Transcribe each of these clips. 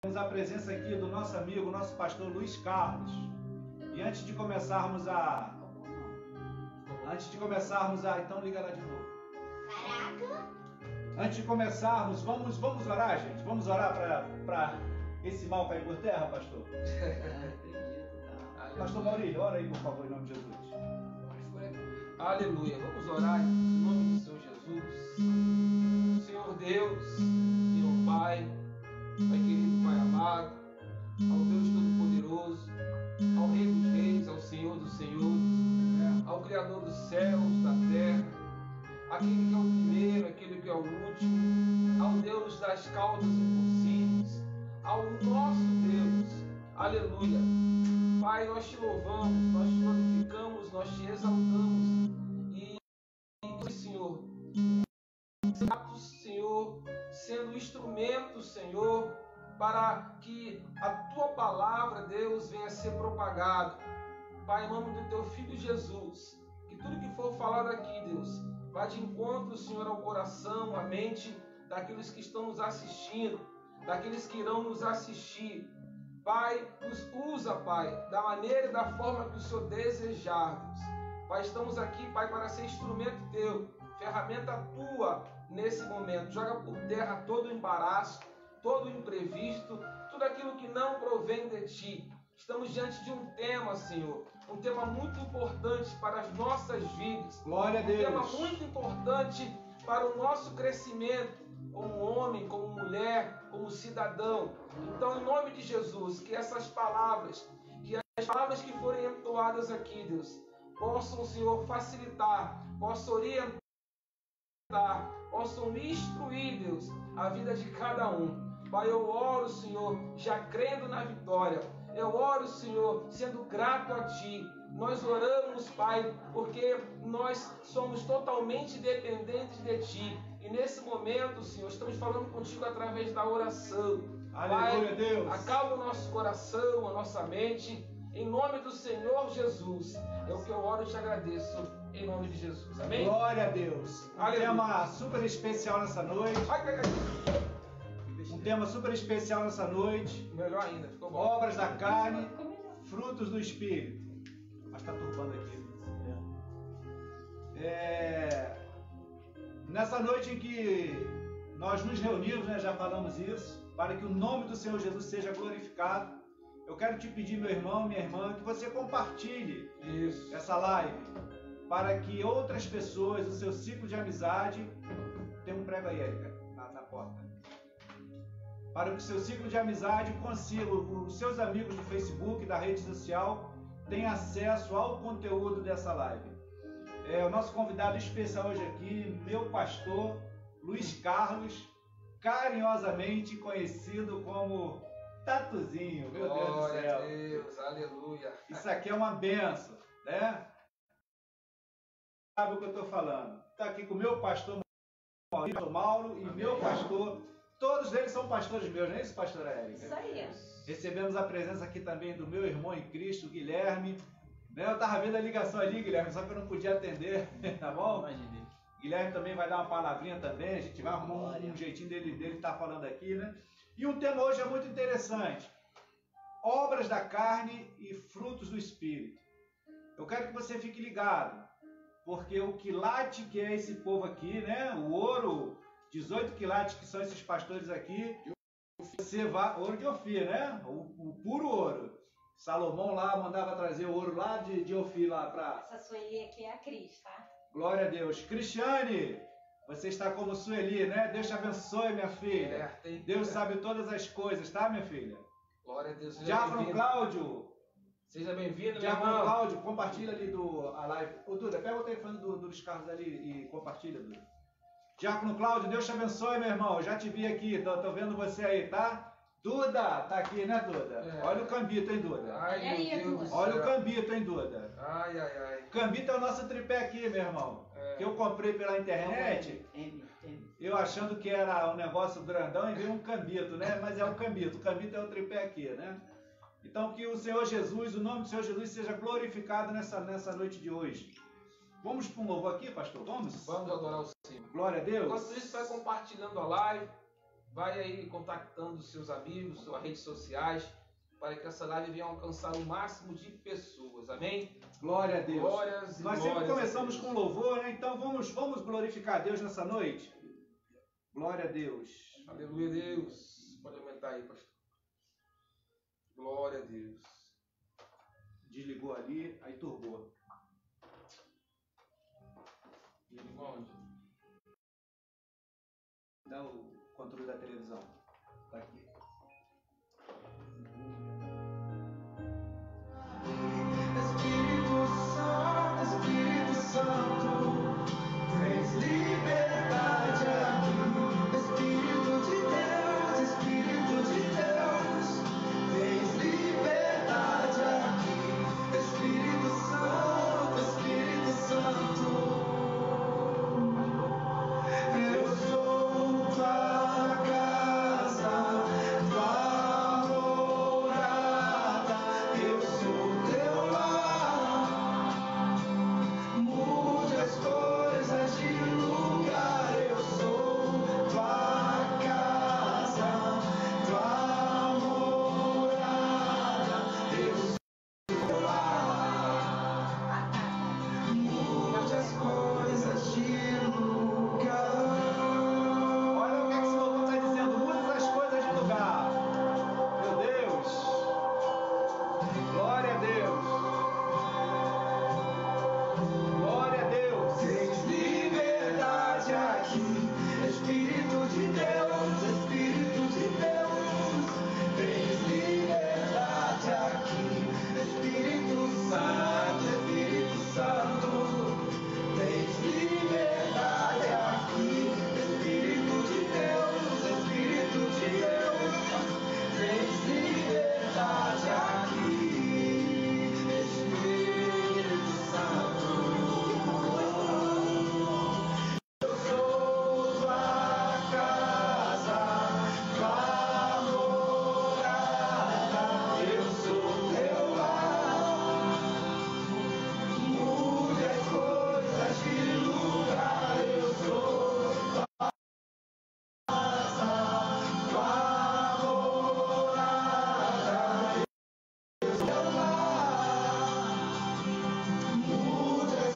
Temos a presença aqui do nosso amigo, nosso pastor Luiz Carlos. E antes de começarmos a... Então liga lá de novo. Caraca! Antes de começarmos, vamos orar, gente. Vamos orar para esse mal cair por terra, pastor. Pastor Maurílio, ora aí, por favor, em nome de Jesus. Aleluia. Vamos orar em nome do Senhor Jesus. Senhor Deus, Senhor Pai, Pai querido, Pai amado, ao Deus Todo-Poderoso, ao Rei dos Reis, ao Senhor dos Senhores, ao Criador dos céus, da terra, aquele que é o primeiro, aquele que é o último, ao Deus das causas impossíveis, ao nosso Deus. Aleluia. Pai, nós te louvamos, nós te glorificamos, nós te exaltamos e Senhor, Senhor, sendo instrumento, Senhor, para que a tua palavra, Deus, venha a ser propagada. Pai, em nome do teu Filho Jesus, que tudo que for falado aqui, Deus, vá de encontro, Senhor, ao coração, à mente daqueles que estão nos assistindo, daqueles que irão nos assistir. Pai, nos usa, Pai, da maneira e da forma que o Senhor desejar, Deus. Pai, estamos aqui, Pai, para ser instrumento teu, ferramenta tua nesse momento. Joga por terra todo o embaraço, todo o imprevisto, tudo aquilo que não provém de ti. Estamos diante de um tema, Senhor, um tema muito importante para as nossas vidas. Glória a Deus. Um tema muito importante para o nosso crescimento como homem, como mulher, como cidadão. Então, em nome de Jesus, que essas palavras, que as palavras que forem entoadas aqui, Deus, possam, Senhor, facilitar, possam orientar, possam instruir, Deus, a vida de cada um. Pai, eu oro, Senhor, já crendo na vitória. Eu oro, Senhor, sendo grato a Ti. Nós oramos, Pai, porque nós somos totalmente dependentes de Ti. E nesse momento, Senhor, estamos falando contigo através da oração. Aleluia, Pai, Deus. acalma o nosso coração, a nossa mente. Em nome do Senhor Jesus, é o que eu oro e te agradeço. Em nome de Jesus. Amém? Glória a Deus. Um Aleluia. tema super especial nessa noite. Um tema super especial nessa noite. Melhor ainda, ficou bom. Obras da carne, frutos do Espírito. Mas está turbando aqui. Nessa noite em que nós nos reunimos, né, já falamos isso, para que o nome do Senhor Jesus seja glorificado, eu quero te pedir, meu irmão, minha irmã, que você compartilhe essa live, para que outras pessoas, o seu ciclo de amizade, tem um prego aí, Érica, na porta, para que o seu ciclo de amizade consiga, os seus amigos do Facebook, da rede social, tenham acesso ao conteúdo dessa live. O nosso convidado especial hoje aqui, meu pastor Luiz Carlos, carinhosamente conhecido como Tatuzinho, meu Deus do Glória céu. a Deus, aleluia. Isso aqui é uma benção, né? Sabe o que eu estou falando? Está aqui com o meu pastor Mauro e meu pastor. Todos eles são pastores meus, não é isso, pastora Érica? Isso aí. Recebemos a presença aqui também do meu irmão em Cristo, Guilherme. Eu estava vendo a ligação ali, Guilherme, só que eu não podia atender, tá bom? Imaginei. Guilherme também vai dar uma palavrinha também, a gente vai arrumar um jeitinho dele estar falando aqui, né? E o tema hoje é muito interessante. Obras da carne e frutos do Espírito. Eu quero que você fique ligado, porque o quilate que é esse povo aqui, né? O ouro, 18 quilates que são esses pastores aqui, você vai, ouro de Ofir, né? O puro ouro. Salomão lá mandava trazer o ouro lá de Ofir lá para... Essa Sueli aqui é a Cris, tá? Glória a Deus. Cristiane, você está como Sueli, né? Deus te abençoe, minha filha. Deus sabe todas as coisas, tá, minha filha? Glória a Deus. Diácono Cláudio. Seja bem-vindo, meu Diácono irmão. Cláudio, compartilha ali a live. Ô, Duda, pega o telefone dos carros ali e compartilha, Duda. Diácono Cláudio, Deus te abençoe, meu irmão. Já te vi aqui, tô vendo você aí, tá? Duda, tá aqui, né, Duda? Olha o cambito, hein, Duda? Ai, meu Deus do céu. Olha o cambito, hein, Duda? Ai, ai, ai. Cambito é o nosso tripé aqui, meu irmão. Que eu comprei pela internet, eu achando que era um negócio grandão e veio um cambito, né? Mas é um cambito. O cambito é o tripé aqui, né? Então que o Senhor Jesus, o nome do Senhor Jesus seja glorificado nessa noite de hoje. Vamos para um louvor aqui, pastor? Vamos? Vamos adorar o Senhor. Glória a Deus. Enquanto isso, vai compartilhando a live. vai aí contactando seus amigos, suas redes sociais, para que essa live venha alcançar o máximo de pessoas. Amém? Glória a Deus. Glórias e Nós sempre glórias começamos com louvor, né? Então vamos glorificar a Deus nessa noite. Glória a Deus. Aleluia, Deus. Pode aumentar aí, pastor. Glória a Deus. Desligou ali, aí turbou. Desligou onde? Dá o controle da televisão. Tá aqui. Espírito Santo, tens liberdade aqui. Espírito de Deus, tens liberdade aqui. Espírito Santo, eu sou tua casa, tua morada, eu sou teu lar. Mude as coisas de lugar, eu sou tua casa, tua morada, eu sou teu lar. Mude as coisas de lugar. Olha o que esse louvor está dizendo. Muda as coisas de lugar. Meu Deus. Glória a Deus. Glória a Deus. Tens liberdade aqui, Espírito de Deus, Espírito de Deus. Tens liberdade aqui, Espírito Santo, tens liberdade aqui, Espírito de Deus, Espírito de Deus. Tens liberdade aqui, Espírito Santo. Eu sou tua casa, tua morada, eu sou teu lar. Mude as coisas de lugar, eu sou tua casa, tua morada, eu sou teu lar. Mude as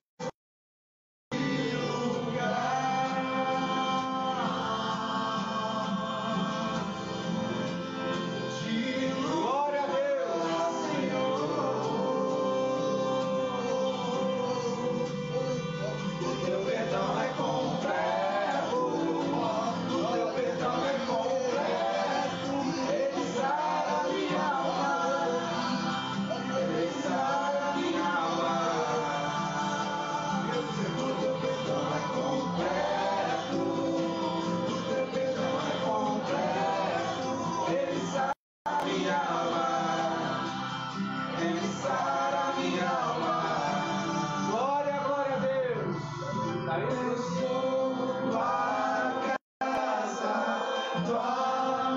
Glória a Deus. O teu perdão é completo, o teu perdão é completo. Ele sara minha alma, ele sara minha alma. O teu perdão é completo, o teu perdão é completo. Ele sara minha alma, ele sara minha alma. Glória a Deus. Eu sou tua casa, tua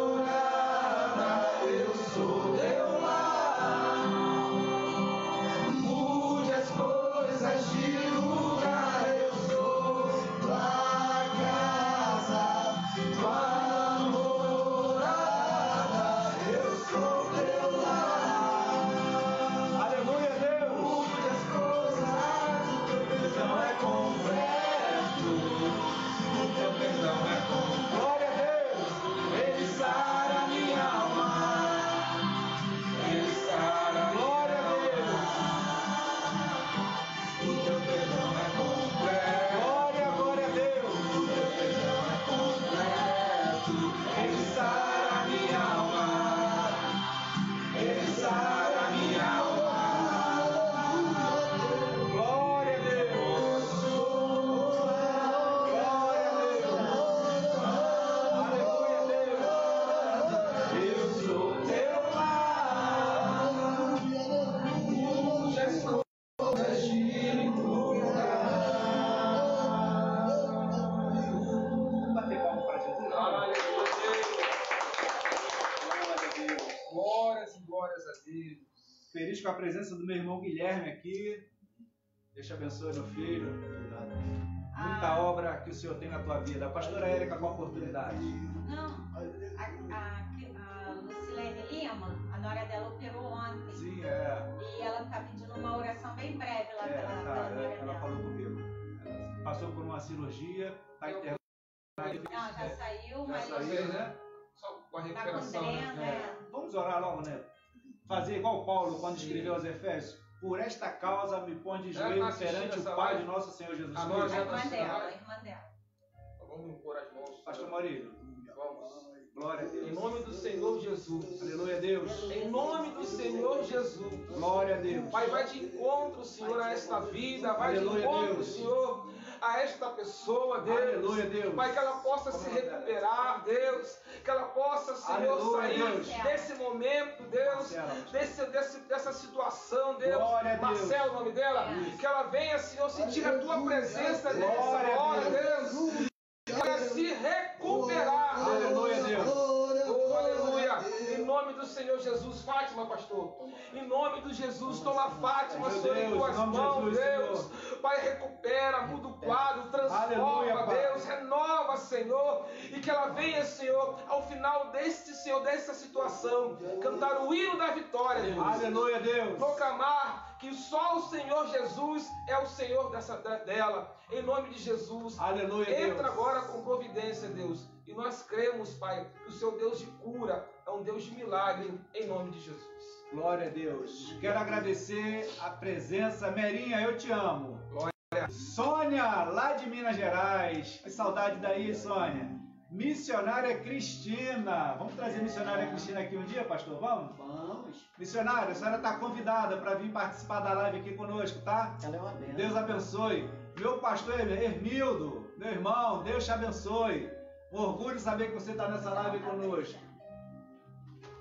morada, eu sou teu lar. Mude as coisas de lugar, eu sou tua casa, tua morada, eu sou teu lar. Aleluia, Deus. Mude as coisas, o teu perdão é completo, o teu perdão é completo. Glória a Deus. Ele sara minha alma, ele sara Glória a Deus. o teu perdão é completo, Glória a Deus. o teu perdão é completo. Ele sara minha alma, ele sara minha alma. Glória a Deus. Glória a Deus. Aleluia, Deus. Eu sou teu lar. Mude as coisas de lugar. Vamos bater palma para Jesus. Aleluia, Deus. Glória a Deus. Glórias e glórias a Deus. Feliz com a presença do meu irmão Guilherme aqui. Deus te abençoe, meu filho. Muita obra que o Senhor tem na tua vida. A pastora Érica, com a oportunidade. Não, a Lucilene Lima, a nora dela operou ontem. Sim, E ela está pedindo uma oração bem breve lá pela nora dela. ela falou comigo. Ela passou por uma cirurgia, está internada. Não, já saiu, mas Já saiu, né? Só com a tá com recuperação, dreno, né? né? Vamos orar logo, né? Fazer igual Paulo quando escreveu aos Efésios. Por esta causa me põe de joelhos perante o Pai de nosso Senhor Jesus A Cristo. A irmã dela. Vamos impor as mãos. Pastor Maurílio, Vamos. glória a Deus. Em nome do Senhor Jesus. Aleluia a Deus. Em nome do Senhor Jesus. Glória a Deus. Pai, vai de encontro, Senhor, a esta vida. Vai de Aleluia, encontro, Deus. Senhor, a esta pessoa, Deus. Aleluia, Deus. Pai, que ela possa se recuperar, Deus. Que ela possa, Senhor, Aleluia, sair Deus. desse momento, Deus. Marcela. Dessa situação, Deus. Glória a Deus. Marcelo, o nome dela. Que ela venha, Senhor, sentir a tua presença nessa Glória a hora, Deus. Deus. Para se recuperar. Aleluia, Deus. Oh, aleluia. Em nome do Senhor Jesus, Fátima, pastor. Em nome de Jesus, toma Fátima, Meu Senhor, em Deus, tuas em nome de mãos, Jesus, Deus. Senhor. Pai, recupera, muda o quadro, transforma, Aleluia, Pai. Deus, renova, Senhor. E que ela venha, Senhor, ao final dessa situação, cantar o hino da vitória, Deus. Aleluia, Deus. Proclamar que só o Senhor Jesus é o Senhor dela. Em nome de Jesus. Aleluia, Deus. Entra agora com providência, Deus. E nós cremos, Pai, que o seu Deus de cura é um Deus de milagre, em nome de Jesus. Glória a Deus. Quero agradecer a presença. Merinha, eu te amo. Glória. Sônia, lá de Minas Gerais. Que saudade daí, Sônia. Missionária Cristina. Vamos trazer a missionária Cristina aqui um dia, pastor? Vamos? Vamos. Missionária, a senhora está convidada para vir participar da live aqui conosco, tá? Ela é uma benção. Deus abençoe. Meu pastor Hermildo, meu irmão, Deus te abençoe. Um orgulho saber que você está nessa live conosco.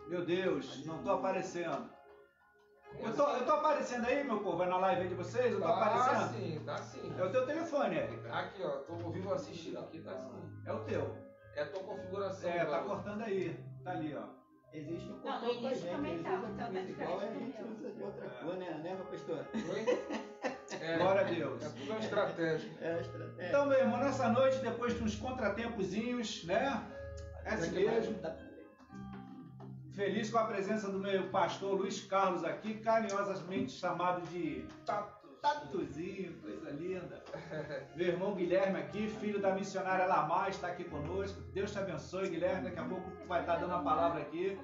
Meu Deus, não estou aparecendo. Eu tô aparecendo aí, meu povo? É na live aí de vocês? Eu tô aparecendo? Sim, tá sim. É o teu telefone, Érica. Aqui, ó, tô ouvindo assistindo aqui, tá sim. É o teu. É a tua configuração. É, tá agora. cortando aí. Tá ali, ó. Existe um Não, no controle pra início gente. também Eles tava, usam então camisa tá igual, a diferente gente do meu. usa de outra cor, né, meu pastor? Oi? Glória a Deus. É tudo uma estratégia. É a estratégia. Então, meu irmão, nessa noite, depois de uns contratempozinhos, né? É assim mesmo. Feliz com a presença do meu pastor Luiz Carlos aqui, carinhosamente chamado de Tatuzinho, coisa linda. Meu irmão Guilherme aqui, filho da missionária Lamar, está aqui conosco. Deus te abençoe, Guilherme. Daqui a pouco vai estar dando a palavra aqui.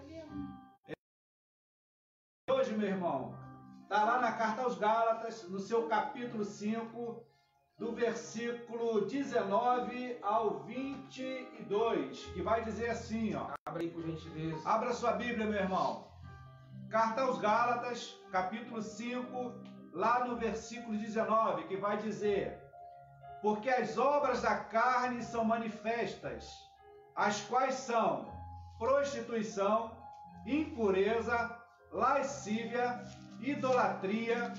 Hoje, meu irmão, está lá na Carta aos Gálatas, no seu capítulo 5, do versículo 19 ao 22, que vai dizer assim, ó. Abre aí, por gentileza. Abra sua Bíblia, meu irmão. Carta aos Gálatas, capítulo 5, lá no versículo 19, que vai dizer: porque as obras da carne são manifestas, as quais são prostituição, impureza, lascívia, idolatria,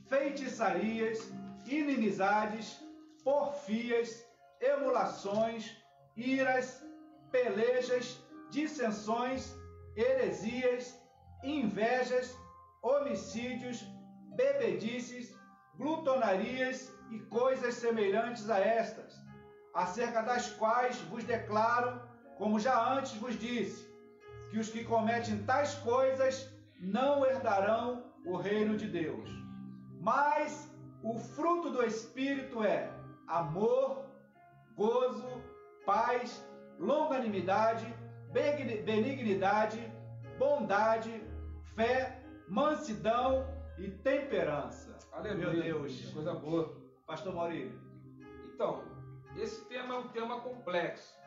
feitiçarias, inimizades, porfias, emulações, iras, pelejas, dissensões, heresias, invejas, homicídios, bebedices, glutonarias e coisas semelhantes a estas, acerca das quais vos declaro, como já antes vos disse, que os que cometem tais coisas não herdarão o reino de Deus. Mas o fruto do Espírito é amor, gozo, paz, longanimidade, benignidade, bondade, fé, mansidão e temperança. Aleluia. Meu Deus. Coisa boa. Pastor Maurílio. Então, esse tema é um tema complexo,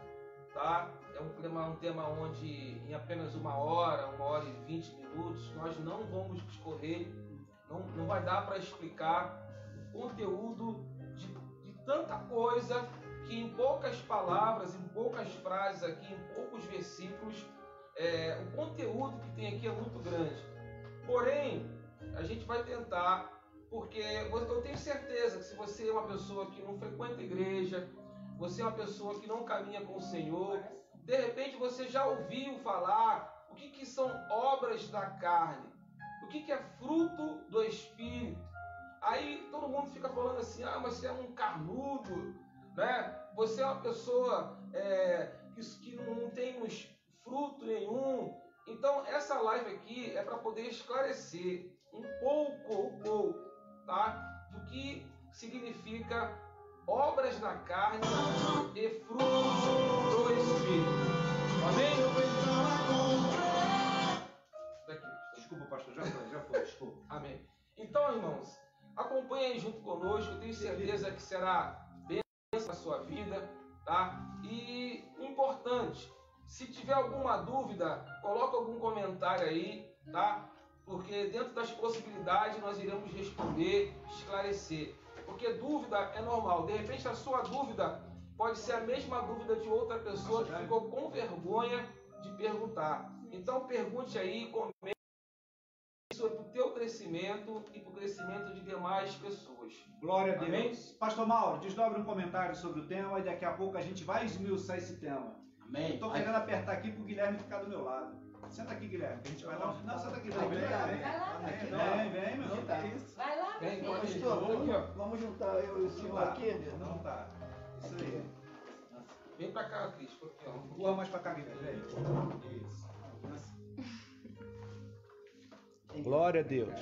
tá? É um tema onde em apenas 1 hora e 20 minutos, nós não vamos discorrer, não vai dar para explicar o conteúdo de tanta coisa que em poucas palavras, em poucas frases aqui, em poucos versículos, o conteúdo que tem aqui é muito grande. Porém, a gente vai tentar, porque eu tenho certeza que se você é uma pessoa que não frequenta a igreja, você é uma pessoa que não caminha com o Senhor, de repente você já ouviu falar o que são obras da carne, o que é fruto do Espírito. Aí todo mundo fica falando assim, mas você é um carnudo, né? Você é uma pessoa que não tem fruto nenhum. Então, essa live aqui é para poder esclarecer um pouco, tá? Do que significa obras na carne e frutos do Espírito. Amém? Daqui. Desculpa, pastor, já foi, desculpa. Amém. Então, irmãos, acompanhem junto conosco, eu tenho certeza que será bênção na sua vida, tá? E importante, se tiver alguma dúvida, coloca algum comentário aí, tá? Porque dentro das possibilidades nós iremos responder, esclarecer. Porque dúvida é normal. De repente a sua dúvida pode ser a mesma dúvida de outra pessoa que ficou com vergonha de perguntar. Então pergunte aí, comente. Isso é para o teu crescimento e para o crescimento de demais pessoas. Glória a Deus. Amém? Pastor Mauro, desdobre um comentário sobre o tema e daqui a pouco a gente vai esmiuçar esse tema. Amém. Eu estou querendo apertar aqui para o Guilherme ficar do meu lado. Senta aqui, Guilherme, que a gente vai dar um... Não, senta aqui. Vem, vem, meu filho. Vai lá, Vem, meu filho. Pastor, vamos juntar eu e o senhor aqui? Não tá. Isso aí. Vem para cá, Cristo. Aqui, ó. Empurra mais para cá, Guilherme. Vem. Isso. Glória a Deus.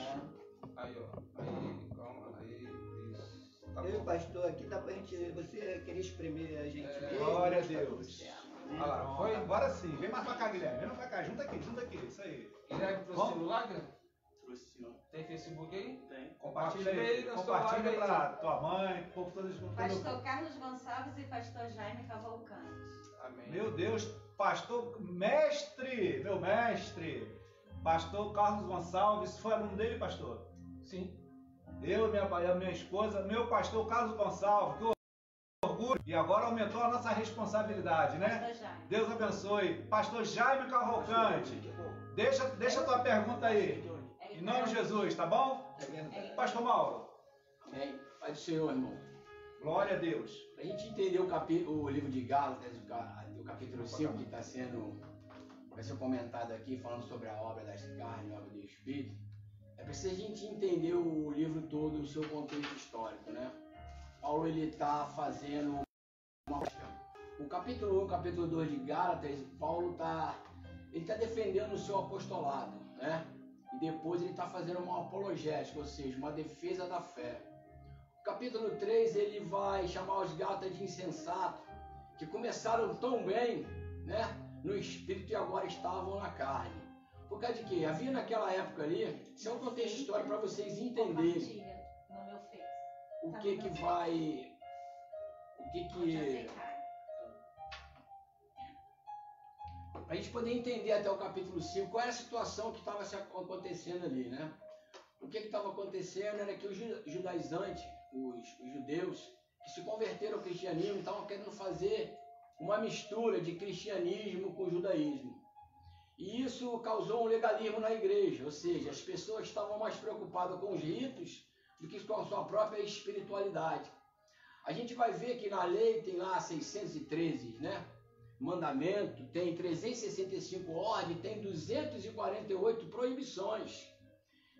Aí, ó. Aí, calma. Aí, isso. Tá Eu e o bom. pastor aqui dá pra gente. Você querer espremer a gente mesmo? Glória a mas tá tudo Deus. certo, Olha né? lá, foi? Agora sim. Vem mais para cá, Guilherme. Vem mais para cá. Junta aqui. Isso aí. Guilherme trouxe Vamos? celular, Guilherme? Trouxe, senhor. Tem Facebook aí? Tem. Compartilha aí. na sua Compartilha live aí. para tua mãe, por todos. Pastor Carlos Gonçalves e pastor Jaime Cavalcante. Amém. Meu Deus, pastor, mestre, meu mestre, pastor Carlos Gonçalves, foi aluno dele, pastor? Sim. Eu, minha esposa, meu pastor Carlos Gonçalves, que orgulho, e agora aumentou a nossa responsabilidade, né? Pastor Jaime. Deus abençoe. Pastor Jaime Cavalcante, deixa a tua pergunta aí, em nome de Jesus, tá bom? Pastor Mauro, Amém. Pai do Senhor, irmão. glória a Deus. Para a gente entender o livro de Gálatas, o capítulo 5, que vai ser comentado aqui, falando sobre a obra das carnes, a obra do Espírito, é preciso a gente entender o livro todo, o seu contexto histórico, né? Paulo, ele está fazendo uma... O capítulo 1, capítulo 2 de Gálatas, Paulo está defendendo o seu apostolado, né? E depois ele está fazendo uma apologética, ou seja, uma defesa da fé. O capítulo 3, ele vai chamar os Gálatas de insensato, que começaram tão bem, né, no espírito e agora estavam na carne. Por causa de quê? Havia naquela época ali, isso é um contexto histórico para vocês entenderem Compartilha no meu Face. o que Pode aceitar. Para a gente poder entender até o capítulo 5 qual era a situação que estava acontecendo ali, né? O que estava acontecendo era que os judaizantes, os judeus, que se converteram ao cristianismo, estavam querendo fazer uma mistura de cristianismo com judaísmo. E isso causou um legalismo na igreja, ou seja, as pessoas estavam mais preocupadas com os ritos do que com a sua própria espiritualidade. A gente vai ver que na lei tem lá 613, né? Mandamento, tem 365 ordens, tem 248 proibições.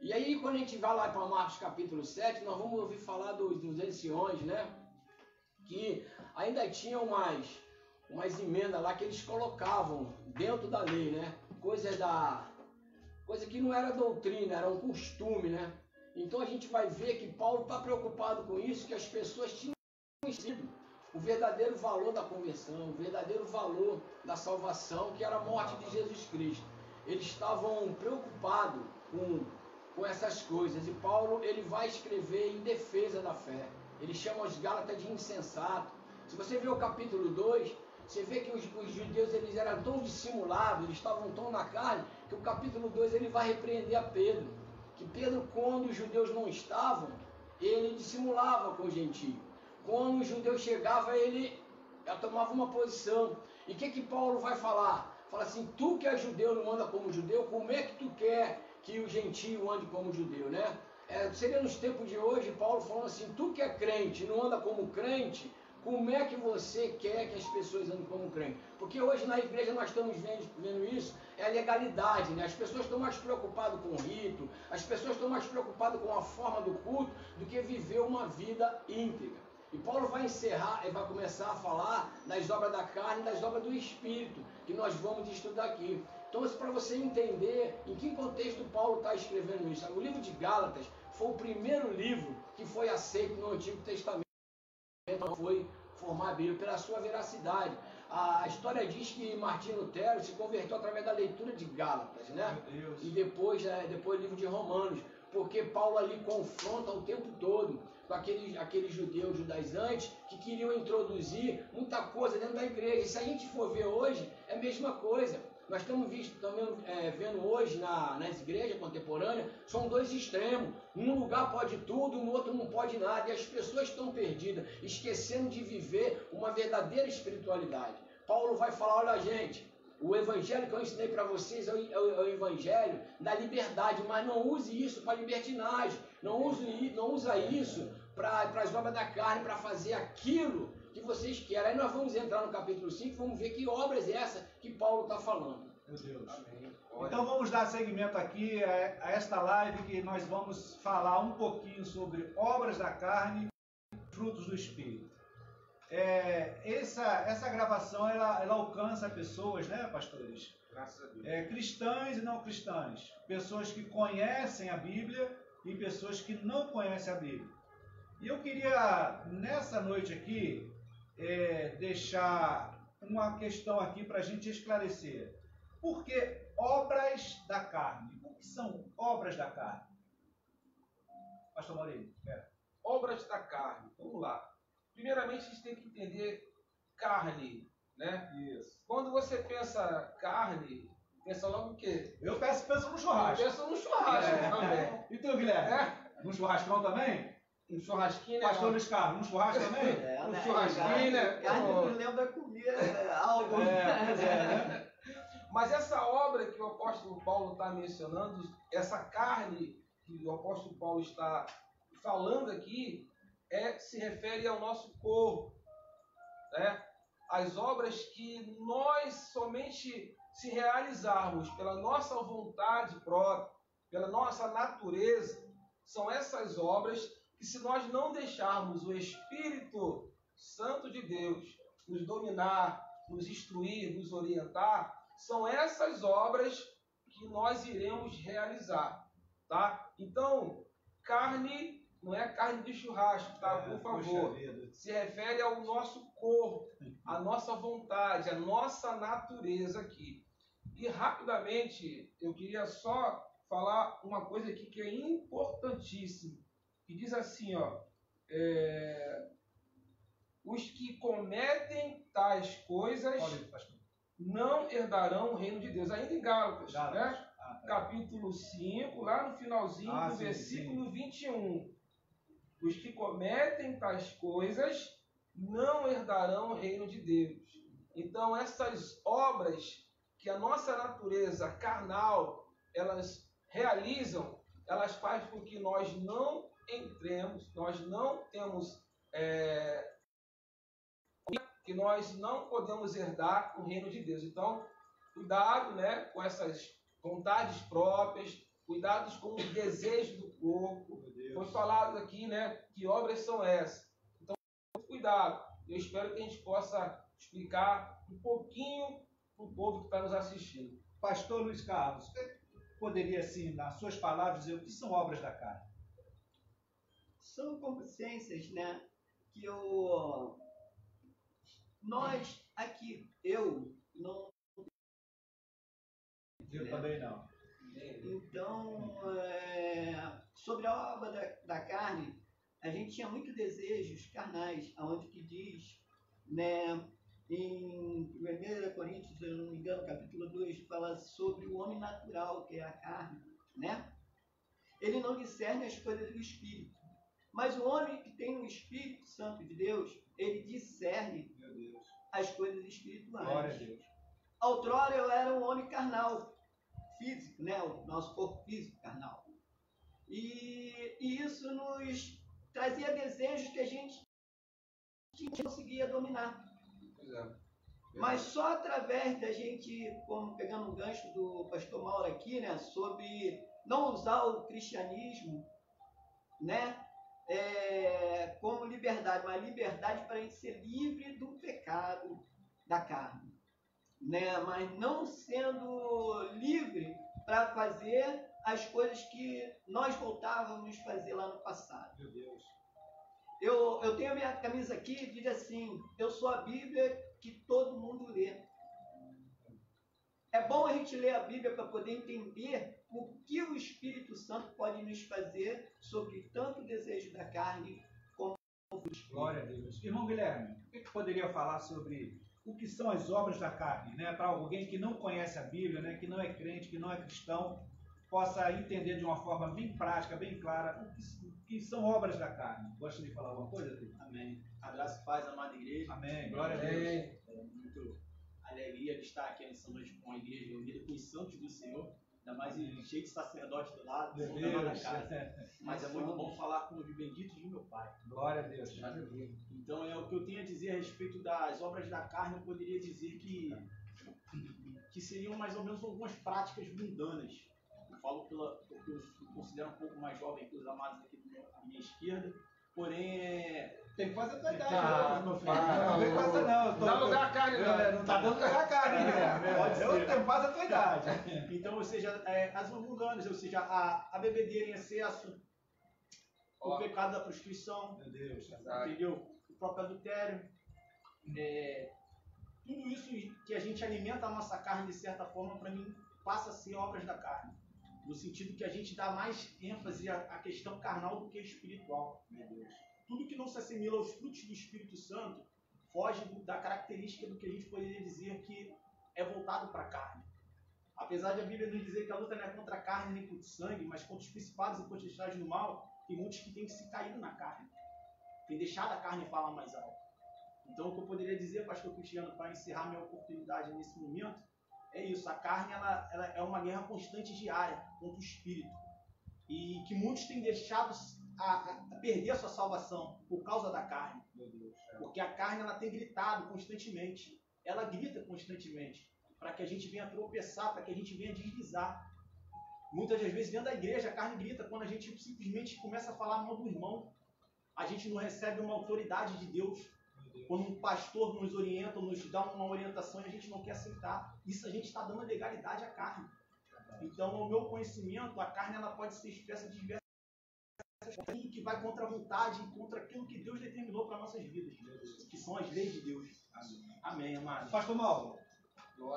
E aí, quando a gente vai lá para Marcos capítulo 7, nós vamos ouvir falar dos anciões, né? Que ainda tinham umas emendas lá que eles colocavam dentro da lei, né? Coisa que não era doutrina, era um costume, né? Então a gente vai ver que Paulo está preocupado com isso, que as pessoas tinham conhecido o verdadeiro valor da conversão, o verdadeiro valor da salvação, que era a morte de Jesus Cristo. Eles estavam preocupados com essas coisas, e Paulo, ele vai escrever em defesa da fé. Ele chama os Gálatas de insensato. Se você vê o capítulo 2, você vê que os judeus, eles eram tão dissimulados, eles estavam tão na carne, que o capítulo 2 ele vai repreender a Pedro. Que Pedro, quando os judeus não estavam, ele dissimulava com o gentio. Quando o judeu chegava, ele tomava uma posição. E o que Paulo vai falar? Fala assim, tu que é judeu não anda como judeu, como é que tu quer que o gentio ande como judeu, né? Seria nos tempos de hoje, Paulo falando assim, tu que é crente não anda como crente, como é que você quer que as pessoas andem como crente? Porque hoje na igreja nós estamos vendo isso, é a legalidade, né? As pessoas estão mais preocupadas com o rito, as pessoas estão mais preocupadas com a forma do culto do que viver uma vida íntegra. E Paulo vai encerrar e vai começar a falar das obras da carne e das obras do Espírito, que nós vamos estudar aqui. Então, isso para você entender em que contexto Paulo está escrevendo isso. O livro de Gálatas foi o primeiro livro que foi aceito no Antigo Testamento, foi formar a Bíblia pela sua veracidade. A história diz que Martinho Lutero se converteu através da leitura de Gálatas, né? E depois o livro de Romanos, porque Paulo ali confronta o tempo todo com aqueles judeus judaizantes que queriam introduzir muita coisa dentro da igreja. E se a gente for ver hoje, é a mesma coisa. Nós estamos vendo hoje nas igrejas contemporâneas, são dois extremos. Num lugar pode tudo, no outro não pode nada. E as pessoas estão perdidas, esquecendo de viver uma verdadeira espiritualidade. Paulo vai falar, olha gente, o evangelho que eu ensinei para vocês é o evangelho da liberdade, mas não use isso para libertinagem. Não usa isso para as obras da carne, para fazer aquilo que vocês querem. Aí nós vamos entrar no capítulo 5, vamos ver que obras é essa que Paulo está falando. Meu Deus. Amém. Então vamos dar seguimento aqui a esta live que nós vamos falar um pouquinho sobre obras da carne e frutos do Espírito. Essa gravação ela alcança pessoas, né, pastores? Graças a Deus. Cristãs e não cristãs. Pessoas que conhecem a Bíblia e pessoas que não conhecem a Bíblia. E eu queria, nessa noite aqui, deixar uma questão aqui para a gente esclarecer. Por que obras da carne? O que são obras da carne? Pastor Maurício, Obras da carne. Vamos lá. Primeiramente, a gente tem que entender carne, né? Isso. Quando você pensa carne, pensa logo o quê? Eu penso no churrasco. Pensa no churrasco também. E tu, Guilherme? No churrascão também? Um churrasquinho, né? Pastor Luiz Carlos, no churrasco também? Um churrasquinho, né? Carne não lembra comer algo. Né? Mas essa obra que o apóstolo Paulo está mencionando, essa carne que o apóstolo Paulo está falando aqui, se refere ao nosso corpo, né? As obras que nós somente se realizarmos pela nossa vontade própria, pela nossa natureza, são essas obras que, se nós não deixarmos o Espírito Santo de Deus nos dominar, nos instruir, nos orientar, são essas obras que nós iremos realizar, tá? Então, carne não é carne de churrasco, tá? Por favor. Se refere ao nosso corpo, à nossa vontade, à nossa natureza aqui. E rapidamente, eu queria só falar uma coisa aqui que é importantíssima, que diz assim, ó, os que cometem tais coisas não herdarão o reino de Deus. Ainda em Gálatas, né? Capítulo 5, lá no finalzinho do versículo 21. Os que cometem tais coisas não herdarão o reino de Deus. Então, essas obras que a nossa natureza carnal, elas realizam, elas fazem com que nós não entremos, nós não temos, que nós não podemos herdar o reino de Deus. Então, cuidado, né, com essas vontades próprias, cuidados com os desejos do corpo. Foi falado aqui, né, que obras são essas. Então, cuidado. Eu espero que a gente possa explicar um pouquinho para o povo que está nos assistindo. Pastor Luiz Carlos, você poderia, assim, nas suas palavras, dizer o que são obras da carne? São concupiscências, né, que nós aqui, eu não... Eu também não. Então, sobre a obra da carne, a gente tinha muitos desejos carnais, aonde que diz, né, em 1 Coríntios, se eu não me engano, capítulo 2, fala sobre o homem natural, que é a carne, né? Ele não discerne as coisas do Espírito. Mas o homem que tem o Espírito Santo de Deus, ele discerne as coisas espirituais. Glória a Deus. Outrora eu era um homem carnal, físico, né? O nosso corpo físico carnal. E isso nos trazia desejos que a gente não conseguia dominar. Mas só através da gente, como pegando um gancho do pastor Mauro aqui, né? Sobre não usar o cristianismo, né? como liberdade, uma liberdade para a gente ser livre do pecado da carne, né? Mas não sendo livre para fazer as coisas que nós voltávamos a fazer lá no passado. Meu Deus. Eu tenho a minha camisa aqui que diz assim: eu sou a Bíblia que todo mundo lê. É bom a gente ler a Bíblia para poder entender o que o Espírito Santo pode nos fazer sobre tanto o desejo da carne como o Espírito. Glória a Deus. Irmão Guilherme, o que poderia falar sobre o que são as obras da carne, né? Para alguém que não conhece a Bíblia, né? Que não é crente, que não é cristão, possa entender de uma forma bem prática, bem clara, o que são obras da carne. Gosta de falar alguma coisa, Pedro? Amém. A graça e paz, amada igreja. Amém. Glória a Deus. Muito alegria de estar aqui nessa noite com a igreja reunida, com os santos do Senhor, ainda mais cheio de sacerdote do lado, Meu na Deus. casa. Mas é muito bom falar com os benditos de meu Pai. Glória a Deus. Então, o que eu tenho a dizer a respeito das obras da carne, eu poderia dizer que seriam mais ou menos algumas práticas mundanas. Eu falo porque eu me considero um pouco mais jovem que os amados aqui à minha esquerda, porém Tem que fazer a tua idade. Não faz. Não vem com essa não. Dá lugar à carne, não. Não tá dando lugar à carne, né? Pode ser. Eu faz a tua idade. Então, ou seja, as mundanas, ou seja, a bebedeira em excesso, o pecado da prostituição, Meu Deus. entendeu? O próprio adultério, tudo isso que a gente alimenta a nossa carne de certa forma, para mim, passa a ser obras da carne. No sentido que a gente dá mais ênfase à questão carnal do que espiritual. Meu Deus. Tudo que não se assimila aos frutos do Espírito Santo foge da característica do que a gente poderia dizer que é voltado para a carne. Apesar de a Bíblia nos dizer que a luta não é contra a carne nem contra o sangue, mas contra os principados e potestades do mal, tem muitos que têm se caído na carne. Tem deixado a carne falar mais alto. Então, o que eu poderia dizer, pastor Cristiano, para encerrar minha oportunidade nesse momento, é isso. A carne ela é uma guerra constante diária contra o espírito. E que muitos têm deixado a perder a sua salvação por causa da carne. Meu Deus. Porque a carne ela tem gritado constantemente. Ela grita constantemente para que a gente venha tropeçar, para que a gente venha deslizar. Muitas das vezes dentro da igreja a carne grita quando a gente simplesmente começa a falar mal do irmão. A gente não recebe uma autoridade de Deus. Quando um pastor nos orienta, nos dá uma orientação e a gente não quer aceitar. Isso a gente está dando legalidade à carne. Então, ao meu conhecimento, a carne ela pode ser expressa de diversas formas. Tudo que vai contra a vontade e contra aquilo que Deus determinou para nossas vidas. Que são as leis de Deus. Amém, amado. Pastor Mauro,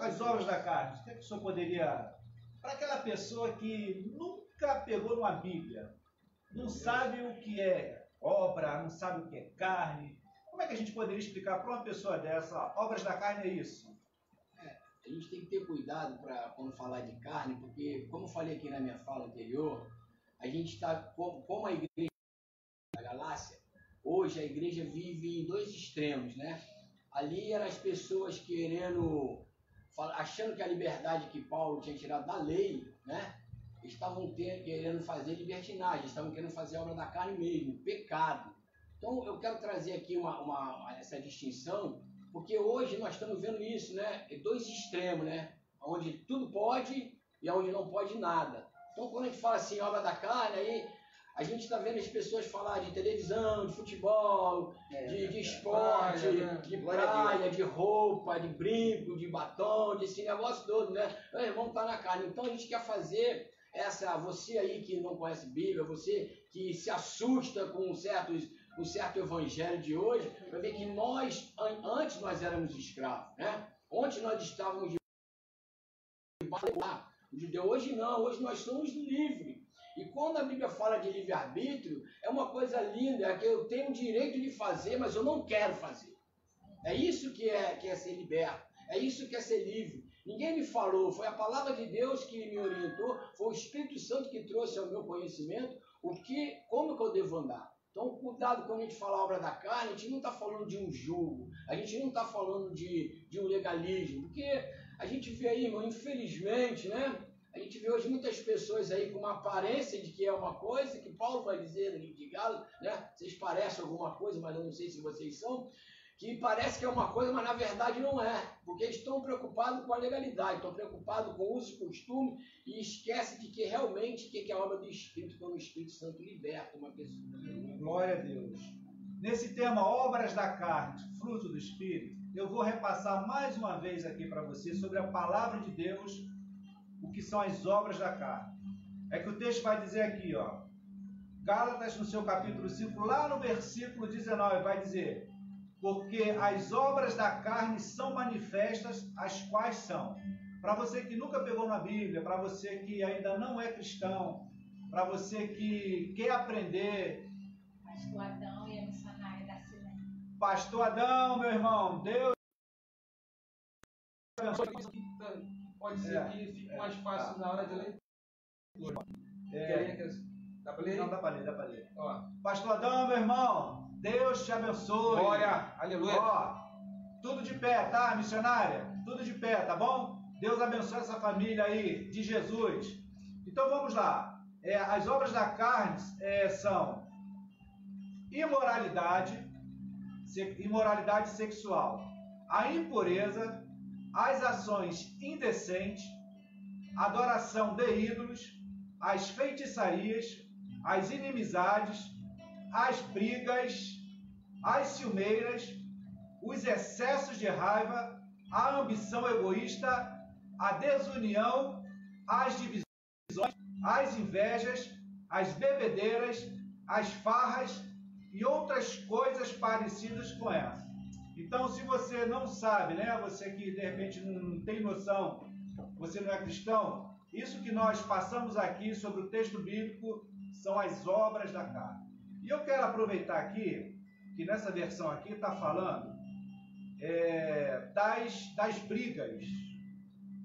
as obras da carne, o que é que o senhor poderia... Para aquela pessoa que nunca pegou uma Bíblia, não sabe o que é obra, não sabe o que é carne, como é que a gente poderia explicar para uma pessoa dessa, obras da carne é isso? A gente tem que ter cuidado para quando falar de carne, porque, como eu falei aqui na minha fala anterior, a gente está, como a igreja da Galácia, hoje a igreja vive em dois extremos, né? Ali eram as pessoas achando que a liberdade que Paulo tinha tirado da lei, né? Estavam querendo fazer libertinagem, estavam querendo fazer a obra da carne mesmo, pecado. Então eu quero trazer aqui essa distinção, porque hoje nós estamos vendo isso, né? Dois extremos, né? Onde tudo pode e onde não pode nada. Então quando a gente fala assim, obra da carne, aí a gente está vendo as pessoas falar de televisão, de futebol, de esporte, de praia, de roupa, de brinco, de batom, desse negócio todo, né? Meu irmão está na carne. Então a gente quer fazer você aí que não conhece Bíblia, você que se assusta com um certo evangelho de hoje, para ver que antes nós éramos escravos, né? Ontem nós estávamos de hoje não, hoje nós somos livres. E quando a Bíblia fala de livre-arbítrio, é uma coisa linda, é que eu tenho o direito de fazer, mas eu não quero fazer. É isso que é ser liberto, é isso que é ser livre. Ninguém me falou, foi a palavra de Deus que me orientou, foi o Espírito Santo que trouxe ao meu conhecimento como que eu devo andar. Então, cuidado quando a gente fala obra da carne, a gente não está falando de um jugo, a gente não está falando de um legalismo, porque a gente vê aí, irmão, infelizmente, né? A gente vê hoje muitas pessoas aí com uma aparência de que é uma coisa, que Paulo vai dizer no livro de Gálatas, né? Vocês parecem alguma coisa, mas eu não sei se vocês são. que parece que é uma coisa, mas na verdade não é, porque eles estão preocupados com a legalidade, estão preocupados com o uso e costume e esquecem de que realmente o que é a obra do Espírito, quando o Espírito Santo liberta uma pessoa. Glória a Deus. Nesse tema, obras da carne, fruto do Espírito, eu vou repassar mais uma vez aqui para você sobre a palavra de Deus, o que são as obras da carne. É que o texto vai dizer aqui, ó, Gálatas, no seu capítulo 5, lá no versículo 19, vai dizer: porque as obras da carne são manifestas, as quais são. Para você que nunca pegou na Bíblia, para você que ainda não é cristão, para você que quer aprender. Pastor Adão e a missionária da Silene. Pastor Adão, meu irmão, Deus abençoe. Pode ser que fique mais fácil na hora de leitura. Dá para ler? Não, dá para ler. Ó. Pastor Adão, meu irmão, Deus te abençoe. Glória, aleluia. Ó, tudo de pé, tá, missionária? Tudo de pé, tá bom? Deus abençoe essa família aí, de Jesus. Então vamos lá. As obras da carne são imoralidade sexual, a impureza, as ações indecentes, adoração de ídolos, as feitiçarias, as inimizades, as brigas, as ciumeiras, os excessos de raiva, a ambição egoísta, a desunião, as divisões, as invejas, as bebedeiras, as farras e outras coisas parecidas com essa. Então, se você não sabe, né, você que de repente não tem noção, você não é cristão, isso que nós passamos aqui sobre o texto bíblico são as obras da carne. E eu quero aproveitar aqui, que nessa versão aqui está falando das brigas.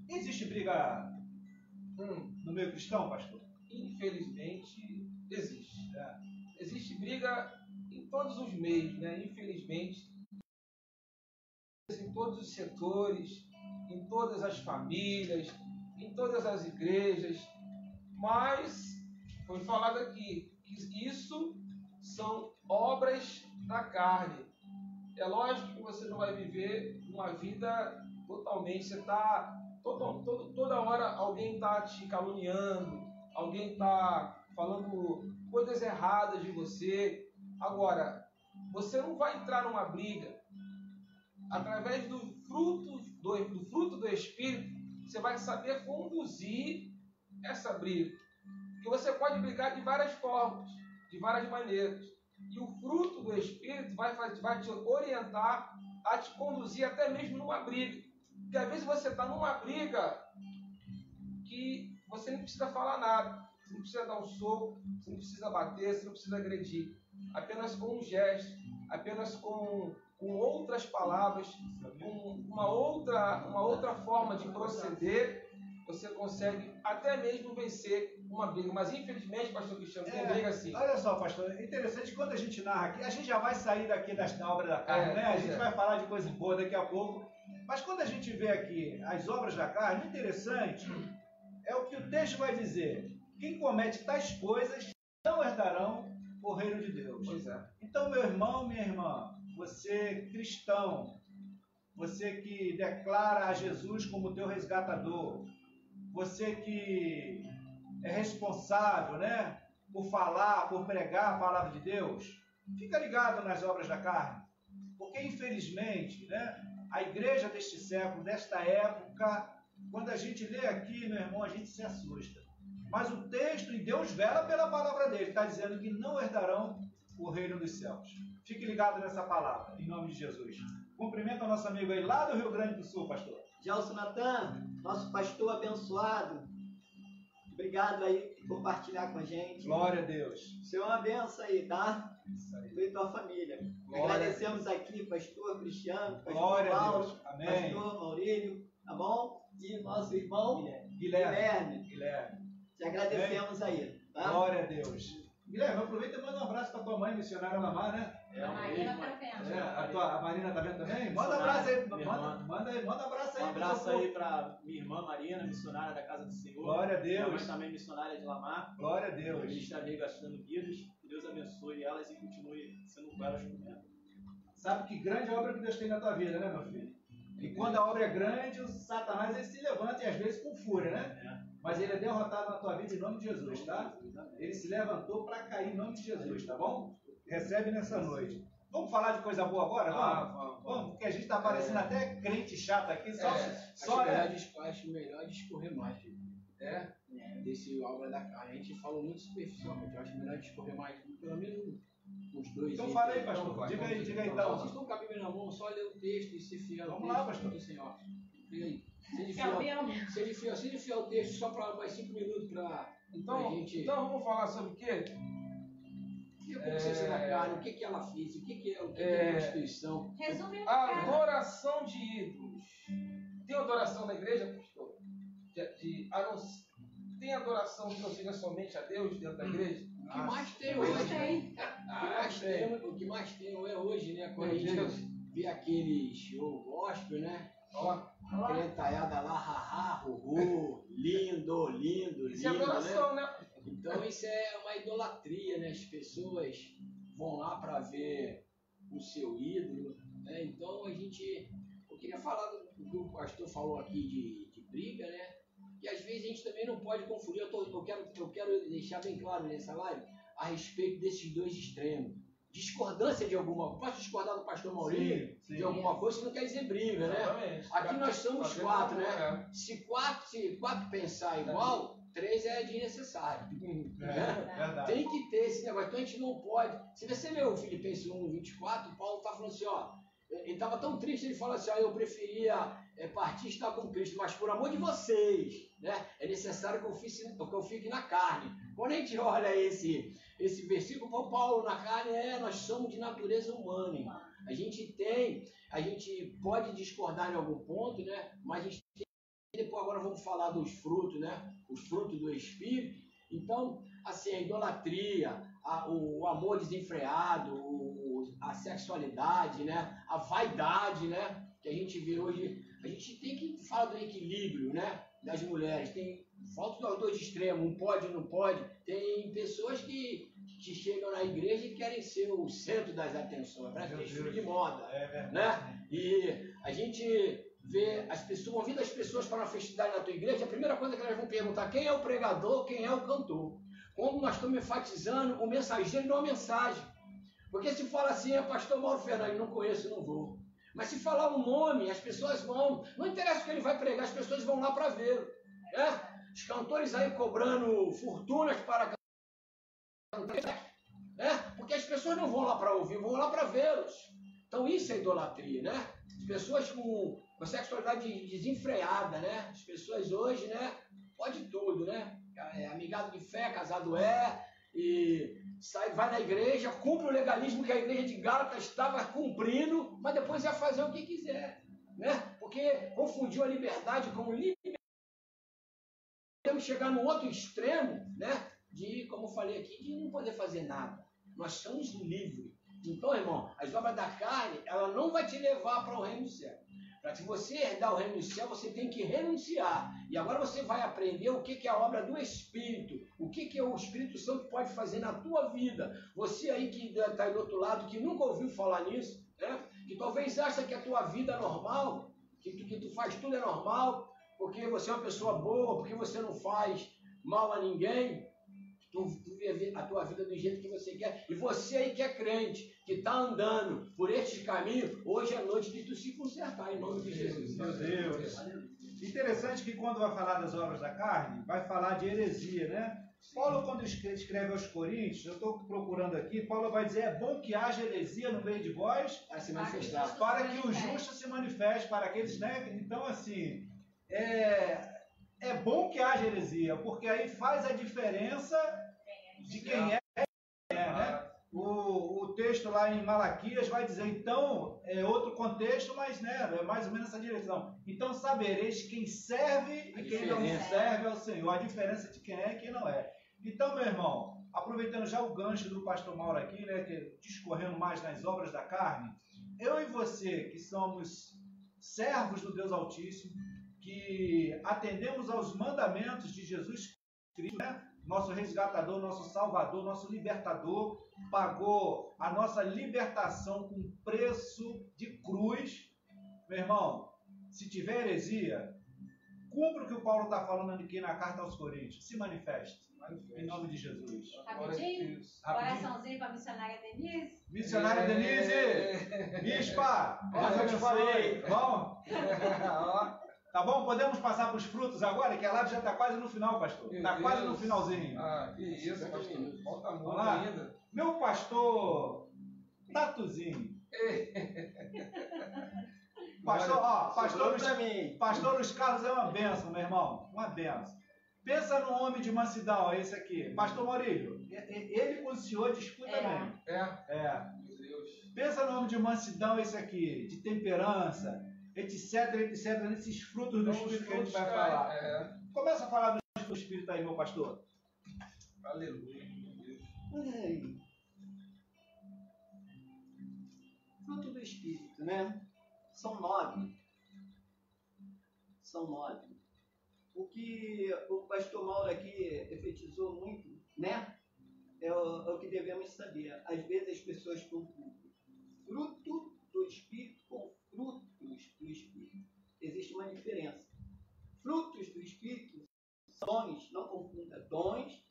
Existe briga no meio cristão, pastor? Infelizmente, existe. Existe briga em todos os meios, né? Infelizmente, em todos os setores, em todas as famílias, em todas as igrejas, mas foi falado aqui que isso são obras da carne. É lógico que você não vai viver uma vida totalmente, você está toda hora alguém está te caluniando, alguém está falando coisas erradas de você. Agora, você não vai entrar numa briga através do fruto do Espírito. Você vai saber conduzir essa briga. Porque você pode brigar de várias formas, de várias maneiras. E o fruto do Espírito vai te orientar a te conduzir até mesmo numa briga. Porque às vezes você está numa briga que você não precisa falar nada. Você não precisa dar um soco, você não precisa bater, você não precisa agredir. Apenas com um gesto, apenas com outras palavras, com uma outra forma de proceder, você consegue até mesmo vencer uma briga. Mas infelizmente, pastor Cristiano, tem briga assim. Olha só, pastor, é interessante, quando a gente narra aqui, a gente já vai sair daqui da obra da carne, né? A gente vai falar de coisa boa daqui a pouco. Mas quando a gente vê aqui as obras da carne, o interessante é o que o texto vai dizer. Quem comete tais coisas não herdarão o reino de Deus. Pois é. Então, meu irmão, minha irmã, você cristão, você que declara a Jesus como teu resgatador, você que é responsável, né, por falar, por pregar a palavra de Deus, fica ligado nas obras da carne, porque infelizmente, né, a igreja deste século, desta época, quando a gente lê aqui, meu irmão, a gente se assusta. Mas o texto, e Deus vela pela palavra dele, está dizendo que não herdarão o reino dos céus. Fique ligado nessa palavra, em nome de Jesus. Cumprimento o nosso amigo aí lá do Rio Grande do Sul, pastor. Gelson Natan, nosso pastor abençoado. Obrigado aí por partilhar com a gente. Glória a Deus. Senhor, uma benção aí, tá? Isso aí. Tu e tua família. Glória. Agradecemos aqui, pastor Cristiano, pastor Glória a Paulo, Deus. Amém. pastor Maurílio, tá bom? E nosso irmão Guilherme. Te agradecemos aí, tá? Glória a Deus. Guilherme, aproveita e manda um abraço para tua mãe, missionária Lamar, né? A Marina tá vendo. A Marina tá vendo também? Manda um abraço aí. Manda um abraço aí. Um abraço aí para minha irmã Marina, missionária da Casa do Senhor. Glória a Deus. Minha mãe também missionária de Lamar. Glória a Deus. Ministra amiga Astando Guidos. Que Deus abençoe elas e continue sendo com elas por dentro. sabe que grande obra que Deus tem na tua vida, né, meu filho? E quando a obra é grande, o Satanás ele se levanta e às vezes com fúria, né? Mas ele é derrotado na tua vida em nome de Jesus, tá? Ele se levantou para cair em nome de Jesus, tá bom? Recebe nessa noite. Vamos falar de coisa boa agora? Vamos, porque a gente está parecendo até crente chato aqui, só acho melhor discorrer mais. Desse obra da carne. A gente falou muito superficialmente. Eu acho melhor discorrer mais, pelo menos uns 2. Então fala aí, pastor. Diga aí então. Vocês estão com a Bíblia na mão, só ler o texto e ser fiel. Vamos lá, pastor. Senhor. Seja fiel ao texto só para mais 5 minutos para a gente. Então vamos falar sobre o quê? O que é a consciência da carne? O que ela fez? O que é prostituição? Resumindo, Adoração de ídolos. Tem adoração na igreja, pastor? Tem adoração que não seja somente a Deus dentro da igreja? O que mais tem hoje? O que mais tem é hoje, né? Quando a gente vê aquele show gospel, né? Crentaiada lá, haha, lindo. Isso é adoração, né? Então isso é uma idolatria, né? As pessoas vão lá para ver o seu ídolo, né? Então eu queria falar do que o pastor falou aqui de briga, né? E às vezes a gente também não pode confundir. Eu quero deixar bem claro nessa live a respeito desses dois extremos. Discordância de alguma coisa. Posso discordar do pastor Maurício de alguma coisa, isso não quer dizer briga, né? Exatamente. Aqui nós somos 4, né? Se quatro pensar igual, 3 é desnecessário. Verdade. Tem que ter esse negócio. Então a gente não pode. Se você ler o Filipenses 1:24, Paulo está falando assim, ó. Ele estava tão triste, ele fala assim, eu preferia partir e estar com Cristo, mas por amor de vocês, né, é necessário que eu fique na carne. Quando a gente olha esse versículo, Paulo na carne, nós somos de natureza humana, irmão. A gente pode discordar em algum ponto, né, mas a gente tem, depois agora vamos falar dos frutos, né, os frutos do Espírito. Então, assim, a idolatria, o amor desenfreado, a sexualidade, né? A vaidade, né? Que a gente vê hoje. A gente tem que falar do equilíbrio, né? Das mulheres. Tem falta dos dois extremos, um pode e não pode. Tem pessoas que chegam na igreja e querem ser o centro das atenções, parece que é estilo de moda, né? E a gente vê as pessoas, convida as pessoas para uma festividade na tua igreja, a primeira coisa que elas vão perguntar, quem é o pregador, quem é o cantor? Quando nós estamos enfatizando o mensageiro e não a mensagem. Porque se fala assim, é pastor Mauro Fernandes, não conheço, não vou. Mas se falar um nome, as pessoas vão. Não interessa o que ele vai pregar, as pessoas vão lá para ver. Né? Os cantores aí cobrando fortunas para cantar. Porque as pessoas não vão lá para ouvir, vão lá para vê-los. Então isso é idolatria, né? As pessoas com sexualidade desenfreada, né? As pessoas hoje, né? Pode tudo, né? É amigado de fé, casado e vai na igreja, cumpre o legalismo que a igreja de Gálatas estava cumprindo, mas depois ia fazer o que quiser, né? Porque confundiu a liberdade com liberdade. Temos que chegar no outro extremo, né? De, como eu falei aqui, de não poder fazer nada. Nós somos livres. Então, irmão, as obras da carne, ela não vai te levar para o reino do céu. Para que você herdar o reino do céu, você tem que renunciar. E agora você vai aprender o que é a obra do Espírito. O que é o Espírito Santo pode fazer na tua vida. Você aí que está aí do outro lado, que nunca ouviu falar nisso, né? Que talvez acha que a tua vida é normal, que tu faz tudo é normal, porque você é uma pessoa boa, porque você não faz mal a ninguém. Tu vive a tua vida do jeito que você quer. E você aí que é crente, que está andando por este caminho, hoje é noite de tu se consertar, em nome de Jesus. Meu Deus. Interessante que quando vai falar das obras da carne, vai falar de heresia, né? Paulo, quando escreve aos Coríntios, eu estou procurando aqui, Paulo vai dizer, é bom que haja heresia no meio de vós, para se manifestar. Para que o justo se manifeste, para aqueles, né? Então, assim, é bom que haja heresia, porque aí faz a diferença de quem né? O texto lá em Malaquias vai dizer, então, é outro contexto, mas né, é mais ou menos essa direção. Então sabereis quem serve e quem não serve ao Senhor, a diferença de quem é e quem não é. Então, meu irmão, aproveitando já o gancho do pastor Mauro aqui, né, que discorrendo mais nas obras da carne, eu e você, que somos servos do Deus Altíssimo, que atendemos aos mandamentos de Jesus Cristo, né? nosso resgatador, nosso salvador, nosso libertador, pagou a nossa libertação com preço de cruz. Meu irmão, se tiver heresia, cumpra o que o Paulo está falando aqui na carta aos Coríntios. Se manifeste. Em nome de Jesus. Rapidinho? Coraçãozinho para a missionária Denise. Missionária Denise! Bispa! Essa eu te falei. Vamos? Tá bom? Podemos passar para os frutos agora? Que a live já está quase no final, pastor. Está quase no finalzinho. Ah, que isso, pastor. Falta muito Vamos lá? ainda. Meu pastor Tatuzinho. Pastor, ó, pastor Luiz Carlos é uma benção, meu irmão. Uma benção. Pensa no homem de mansidão, é esse aqui. Pastor Maurílio, ele com o senhor disputa bem. Meu Deus. Pensa no homem de mansidão, esse aqui, de temperança, etc, etc, nesses frutos do Espírito que a gente vai falar. Começa a falar dos frutos do Espírito aí, meu pastor. Aleluia, meu Deus. Fruto do Espírito, né? São 9. São 9. O que o pastor Mauro aqui enfatizou muito, né? É o que devemos saber. Às vezes as pessoas confundem fruto do Espírito com frutos do Espírito. Existe uma diferença. Frutos do Espírito são dons, não confunda dons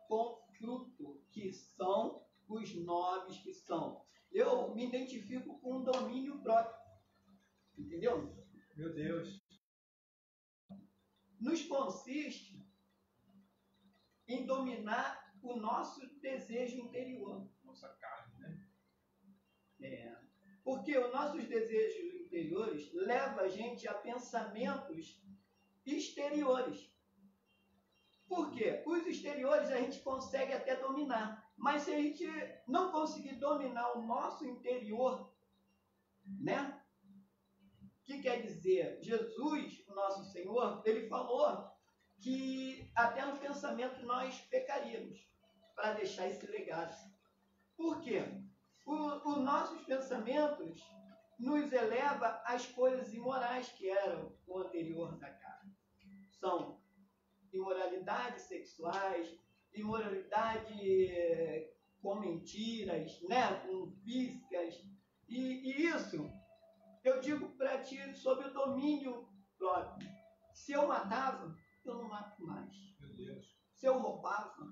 com fruto, que são os 9 que são. Eu me identifico com um domínio próprio. Entendeu? Meu Deus. Nos consiste em dominar o nosso desejo interior. Nossa carne, né? Porque os nossos desejos interiores levam a gente a pensamentos exteriores. Por quê? Os exteriores a gente consegue até dominar. Mas se a gente não conseguir dominar o nosso interior, né? O que quer dizer? Jesus, o nosso Senhor, ele falou que até no pensamento nós pecaríamos para deixar esse legado. Por quê? Os nossos pensamentos nos elevam às coisas imorais que eram o anterior da carne. São imoralidades sexuais, imoralidade com mentiras, né? Com físicas. E isso eu digo para ti sobre o domínio próprio. Se eu matava, eu não mato mais. Meu Deus. Se eu roubava,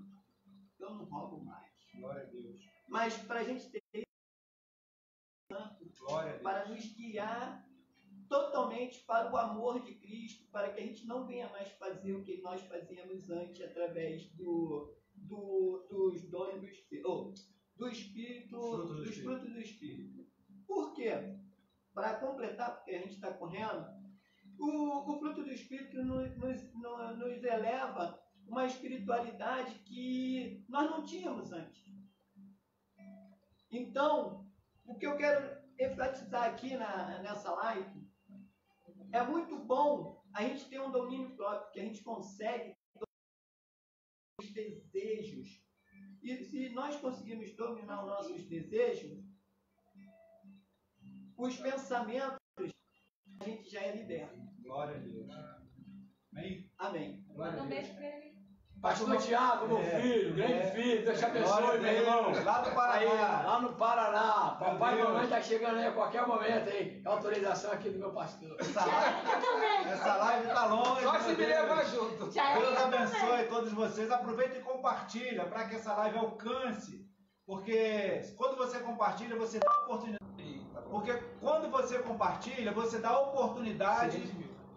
eu não roubo mais. Glória a Deus. Mas para a gente ter Glória a Deus. para nos guiar totalmente para o amor de Cristo, para que a gente não venha mais fazer o que nós fazíamos antes através dos dons do Espírito, dos frutos do Espírito. Por quê? Para completar, porque a gente está correndo, o fruto do Espírito nos eleva uma espiritualidade que nós não tínhamos antes. Então, o que eu quero enfatizar aqui nessa live, é muito bom a gente ter um domínio próprio, que a gente consegue dominar os desejos. E se nós conseguirmos dominar os nossos desejos, os pensamentos, a gente já é liberto. Glória a Deus. Amém? Amém. Manda um beijo para ele. Pastor Tiago, meu filho, grande filho, Deus te abençoe, meu irmão. Lá do Paraná. Aí, lá no Paraná. Papai e mamãe tá chegando aí a qualquer momento aí. Autorização aqui do meu pastor. Essa live tá longe. Só se me levar junto. Deus abençoe todos vocês. Aproveita e compartilha para que essa live alcance. Porque quando você compartilha, você dá oportunidade. Porque quando você compartilha, você dá a oportunidade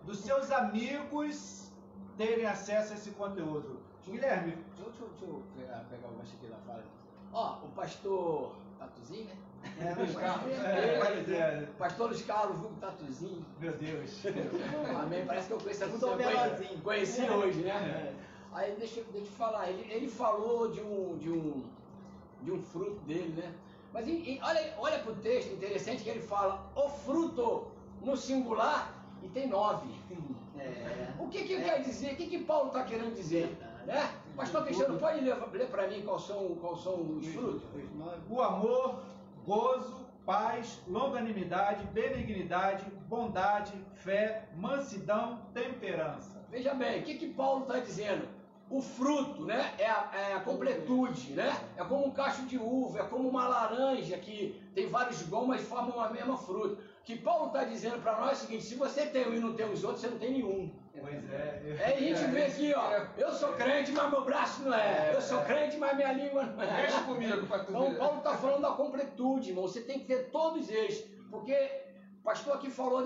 dos seus amigos terem acesso a esse conteúdo. Guilherme, Deixa eu pegar o gancho aqui da fala. Ó, o pastor Tatuzinho, né? Pastor Luiz Carlos, vulgo Tatuzinho. Meu Deus. Amém. Parece que eu conheço essa Tudo menorzinho. Conheci hoje, né? Aí deixa eu te falar, ele falou de um fruto dele, né? Mas olha para o texto interessante que ele fala, o fruto no singular e tem 9. O que quer dizer? O que Paulo está querendo dizer? Né? Pastor Cristiano, pode ler para mim quais são os frutos? O amor, gozo, paz, longanimidade, benignidade, bondade, fé, mansidão, temperança. Veja bem, o que Paulo está dizendo? o fruto, né? É a completude, né? É como um cacho de uva, é como uma laranja que tem vários gomas e formam uma mesma fruta. O que Paulo está dizendo para nós é o seguinte: se você tem um e não tem os outros, você não tem nenhum. Pois é. É, a gente vê aqui, ó. Eu sou crente, mas meu braço não é. Eu sou crente, mas minha língua não é. Mexe comigo para tu ver. Então, Paulo está falando da completude, irmão. Você tem que ter todos eles. Porque o pastor aqui falou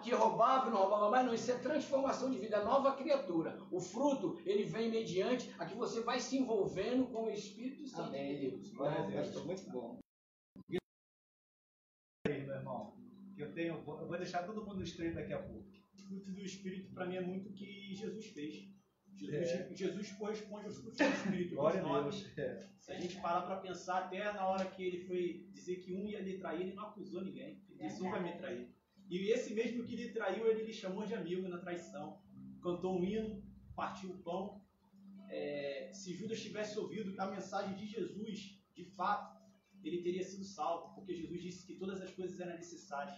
que roubava e não roubava mais. Não, isso é transformação de vida, é nova criatura. O fruto, ele vem mediante a que você vai se envolvendo com o Espírito Santo de Deus. Pastor, muito bom. Aí, meu irmão, que eu vou deixar todo mundo estreito daqui a pouco. O fruto do Espírito, para mim, é muito o que Jesus fez. É. Jesus corresponde aos frutos do Espírito. Glória a nós. Deus. Se a gente parar para pensar, até na hora que ele foi dizer que um ia lhe trair, ele não acusou ninguém. Ele disse: um vai me trair. E esse mesmo que lhe traiu, ele lhe chamou de amigo na traição. Cantou um hino, partiu o pão. Se Judas tivesse ouvido a mensagem de Jesus, de fato, ele teria sido salvo, porque Jesus disse que todas as coisas eram necessárias.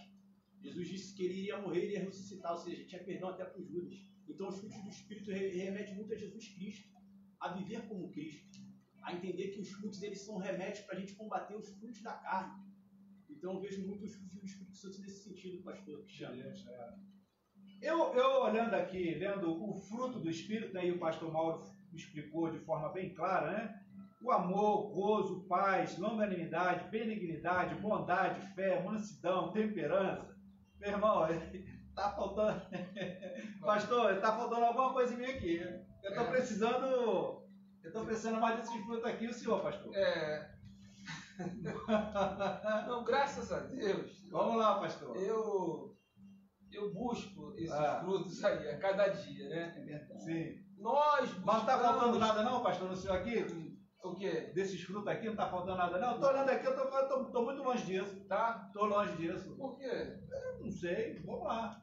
Jesus disse que ele iria morrer e iria ressuscitar, ou seja, tinha perdão até para os Judas. Então os frutos do Espírito remetem muito a Jesus Cristo, a viver como Cristo, a entender que os frutos eles são remédios para a gente combater os frutos da carne. Então eu vejo muito os frutos do Espírito Santo nesse sentido, pastor Cristiano. Eu olhando aqui, lendo o fruto do Espírito, aí o pastor Mauro explicou de forma bem clara, né? O amor, gozo, paz, longanimidade, benignidade, bondade, fé, mansidão, temperança. Meu irmão, tá faltando... Pastor, tá faltando alguma coisa em mim aqui. Eu tô precisando mais desses frutos aqui, o senhor, pastor. Não, graças a Deus. Vamos lá, pastor. Eu busco esses frutos aí a cada dia, né? É verdade. Sim. Nós buscamos... Mas não tá faltando nada não, pastor, no senhor aqui? O quê? Desses frutos aqui não tá faltando nada não? Eu tô olhando aqui, eu tô muito longe disso. Tá? Tô longe disso. Por quê? Eu não sei, vamos lá.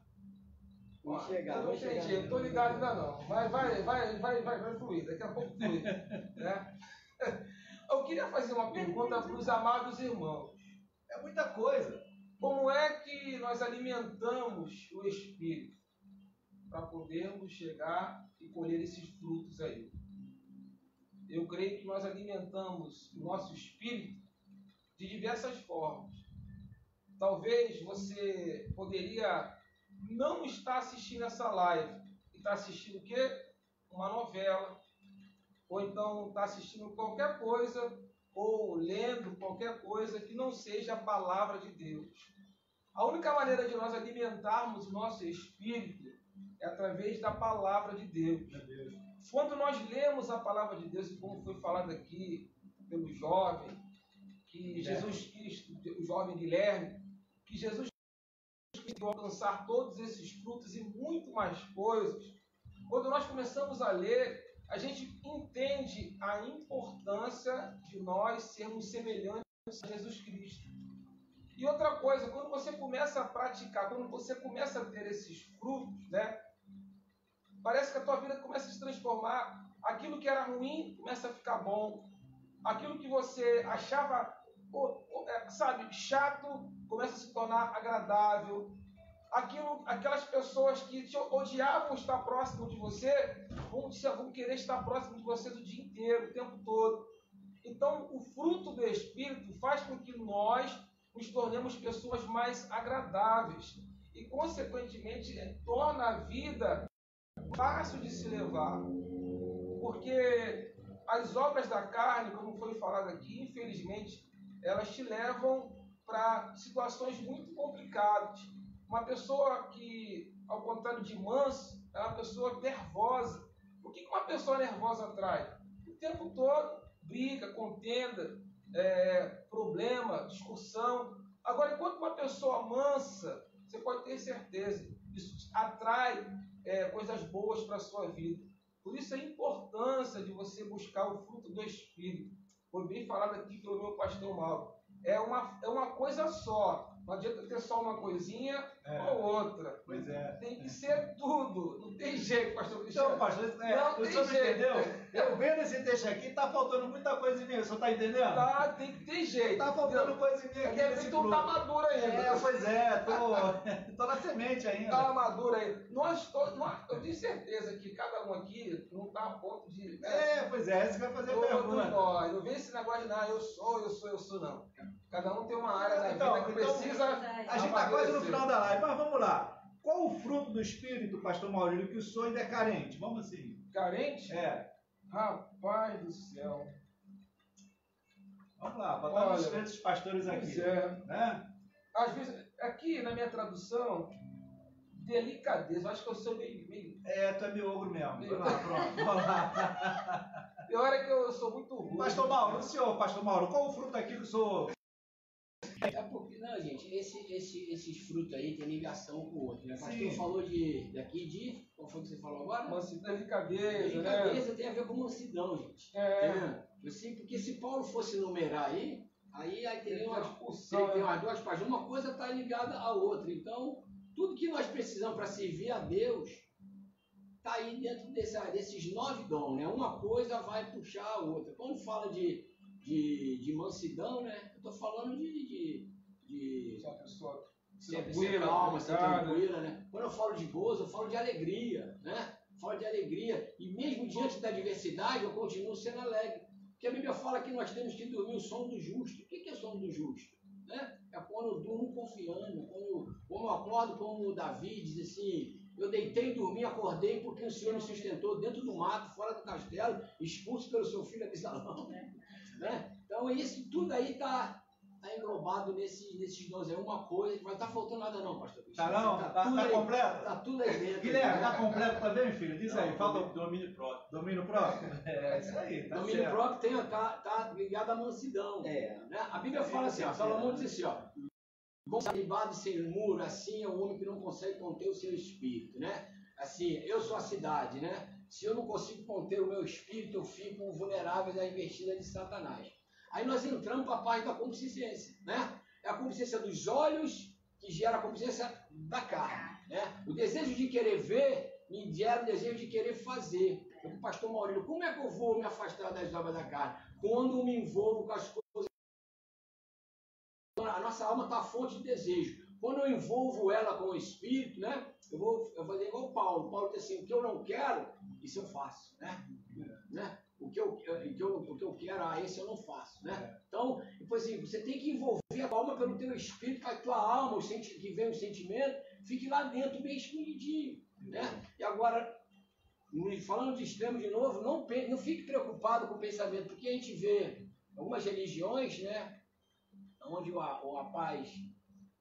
Vamos chegar, eu não vamos chegar. entendi, eu não tô ligado ainda não. Vai fluir, daqui a pouco flui. Né? Eu queria fazer uma pergunta para os amados irmãos. É muita coisa. Como é que nós alimentamos o Espírito para podermos chegar e colher esses frutos aí? Eu creio que nós alimentamos o nosso espírito de diversas formas. Talvez você poderia não estar assistindo essa live e estar assistindo o quê? Uma novela, ou então estar assistindo qualquer coisa, ou lendo qualquer coisa que não seja a palavra de Deus. A única maneira de nós alimentarmos o nosso espírito é através da palavra de Deus. Quando nós lemos a palavra de Deus, como foi falado aqui pelo jovem, que Jesus Cristo, o jovem Guilherme, que Jesus Cristo vai alcançar todos esses frutos e muito mais coisas. Quando nós começamos a ler, a gente entende a importância de nós sermos semelhantes a Jesus Cristo. E outra coisa, quando você começa a praticar, quando você começa a ter esses frutos, né? Parece que a tua vida começa a se transformar. Aquilo que era ruim começa a ficar bom. Aquilo que você achava, chato, começa a se tornar agradável. Aquelas pessoas que te odiavam estar próximo de você, vão querer estar próximo de você o dia inteiro, o tempo todo. Então, o fruto do Espírito faz com que nós nos tornemos pessoas mais agradáveis. E, consequentemente, torna a vida fácil de se levar, porque as obras da carne, como foi falado aqui, infelizmente, elas te levam para situações muito complicadas. Uma pessoa que, ao contrário de manso, é uma pessoa nervosa. O que uma pessoa nervosa traz? O tempo todo, briga, contenda, problema, discussão. Agora, enquanto uma pessoa mansa, você pode ter certeza, isso atrai coisas boas para a sua vida. Por isso a importância de você buscar o fruto do Espírito. Foi bem falado aqui pelo meu pastor Mauro. É uma coisa só. Não adianta ter só uma coisinha ou outra. Pois é. Tem que ser tudo. Não tem jeito, pastor Cristiano. Então, pastor, não o tem senhor jeito. entendeu? Eu vendo esse deixa aqui, tá faltando muita coisa em mim, você tá entendendo? Tá, tem que ter jeito. Tá faltando coisa em mim aqui Quer nesse ver que tu fruto. tá maduro ainda. Pois é, tô na semente ainda. Tá maduro ainda. Eu tenho certeza que cada um aqui não tá a ponto de... Pois é, você vai fazer a pergunta. Nós. Não vem esse negócio de, não, eu sou, não. Cada um tem uma área da vida que precisa... A gente tá quase no final da live, mas vamos lá. Qual o fruto do Espírito, pastor Maurílio, que o senhor ainda é carente? Vamos assim. Carente? É. Rapaz do céu. Vamos lá, botar os esses pastores aqui. Pois é. Né? Às vezes, aqui na minha tradução, delicadeza, eu acho que eu sou meio... Tu é meu ogro mesmo. Vamos lá, pronto, vamos lá. Tem hora que eu sou muito ruim. Pastor Mauro, o senhor, pastor Mauro, qual o fruto aqui que o senhor... Não, gente, esses frutos aí tem ligação com o outro. Né? O pastor Sim. falou qual foi que você falou agora? Mansidão, delicadeza, Delicadeza tem a ver com mansidão, gente. Assim, porque se Paulo fosse numerar aí teria uma discussão, tem umas duas páginas. Uma coisa está ligada à outra. Então, tudo que nós precisamos para servir a Deus está aí dentro desses 9 dons, né? Uma coisa vai puxar a outra. Quando fala de mansidão, né? Eu estou falando de uma pessoa sempre ser calma, ser tranquila, né? Quando eu falo de gozo, eu falo de alegria, né? Falo de alegria. E mesmo diante da adversidade, eu continuo sendo alegre. Porque a Bíblia fala que nós temos que dormir o sono do justo. O que é o sono do justo? Né? É quando eu durmo confiando, quando eu acordo como Davi diz assim, eu deitei, dormi, acordei porque o Senhor me sustentou dentro do mato, fora do castelo, expulso pelo seu filho Absalão. Né? Então isso tudo aí está englobado nesses 12. É uma coisa, mas não está faltando nada não, pastor. Tá não? Tá completo? Tá tudo aí dentro. Guilherme, tá completo também, filho? Diz aí, fala Domínio próprio. Domínio próprio? Isso aí, tá Domínio certo. próprio tá ligado à mansidão. Né? A Bíblia fala assim, Salomão diz assim, bom derribado sem muro, assim é o homem que não consegue conter o seu espírito, né? Assim, eu sou a cidade, né? Se eu não consigo conter o meu espírito, eu fico vulnerável à investida de Satanás. Aí nós entramos para a parte da concupiscência, né? É a concupiscência dos olhos que gera a concupiscência da carne, né? O desejo de querer ver me gera o desejo de querer fazer. O pastor Maurílio, como é que eu vou me afastar das obras da carne? Quando eu me envolvo com as coisas. A nossa alma está a fonte de desejo. Quando eu envolvo ela com o Espírito, né? Eu vou fazer igual Paulo. Paulo diz assim, o que eu não quero, isso eu faço, né? O que eu quero, esse eu não faço, né? Então, depois assim, você tem que envolver a alma pelo teu espírito, para que a tua alma, que vem o sentimento, fique lá dentro bem escondidinho, né? E agora, falando de extremo de novo, não fique preocupado com o pensamento, porque a gente vê algumas religiões, né? Onde o rapaz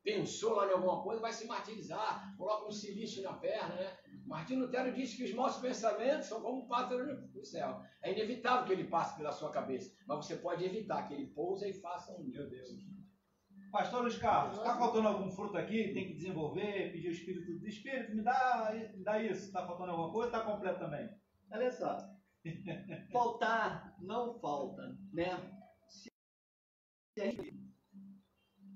pensou lá em alguma coisa, vai se martirizar, coloca um silício na perna, né? Martinho Lutero disse que os nossos pensamentos são como pássaros no céu. É inevitável que ele passe pela sua cabeça, mas você pode evitar que ele pouse e faça um... Meu Deus. Pastor Luiz Carlos, está faltando algum fruto aqui? Tem que desenvolver, pedir o Espírito, me dá isso. Está faltando alguma coisa? Está completo também? Olha só, faltar não falta, né?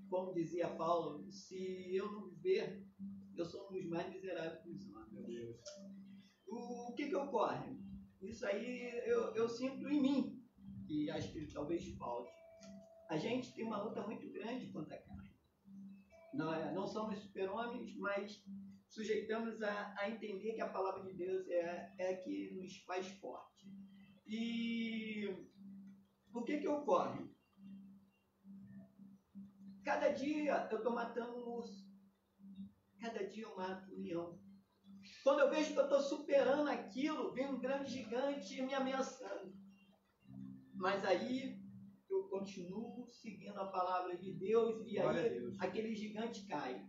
Como dizia Paulo, se eu não viver, eu sou um dos mais miseráveis dos homens. Meu Deus. O que ocorre? Isso aí eu sinto em mim, que acho que talvez falte. A gente tem uma luta muito grande contra a carne. Não somos super-homens, mas sujeitamos a entender que a palavra de Deus é a que nos faz forte. E o que ocorre? Cada dia eu estou matando um urso. Cada dia eu mato um leão. Quando eu vejo que eu estou superando aquilo, vem um grande gigante me ameaçando. Mas aí eu continuo seguindo a palavra de Deus e aí aquele gigante cai.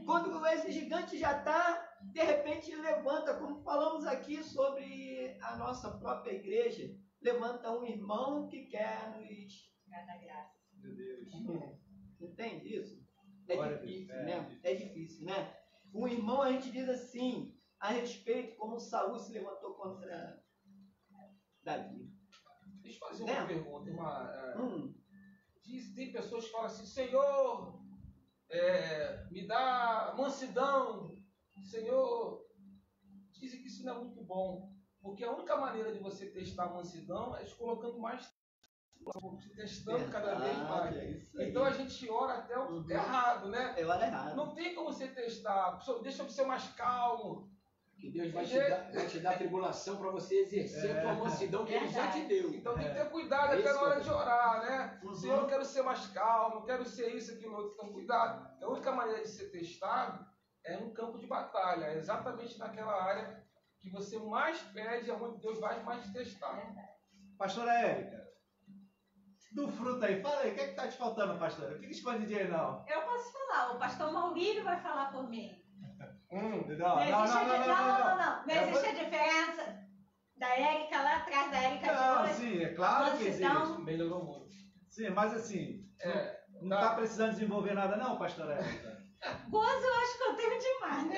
Quando esse gigante já está, de repente levanta, como falamos aqui sobre a nossa própria igreja, levanta um irmão que quer nos dar graça. Meu Deus. Entende isso? É difícil, né? É difícil, né? Um irmão, a gente diz assim, a respeito, como Saul se levantou contra Davi. Deixa eu fazer uma pergunta. Tem pessoas que falam assim, Senhor, me dá mansidão. Senhor, dizem que isso não é muito bom. Porque a única maneira de você testar a mansidão é te colocando mais, testando cada vez mais. Então a gente ora até o errado, né? Eu olho errado. Não tem como você testar. Deixa eu ser mais calmo. Que Deus vai te dar tribulação para você exercer a tua mansidão que Ele já te deu. Então tem que ter cuidado até na hora de orar, né? Senhor, eu quero ser mais calmo, quero ser isso, aquilo, outro. Então cuidado. A única maneira de ser testado é no campo de batalha. É exatamente naquela área que você mais pede, aonde Deus vai mais te testar. Pastora Érica, do fruto aí, fala aí, o que é que tá te faltando, pastora? Não fica escondidinho aí, não. Eu posso falar, o pastor Maurílio vai falar por mim. Não. Não existe a diferença da Érica lá atrás da Érica de hoje. Sim, é claro que existe. Melhorou muito. Sim, mas assim, não tá precisando desenvolver nada não, pastora Érica? Gozo eu acho que eu tenho demais, né?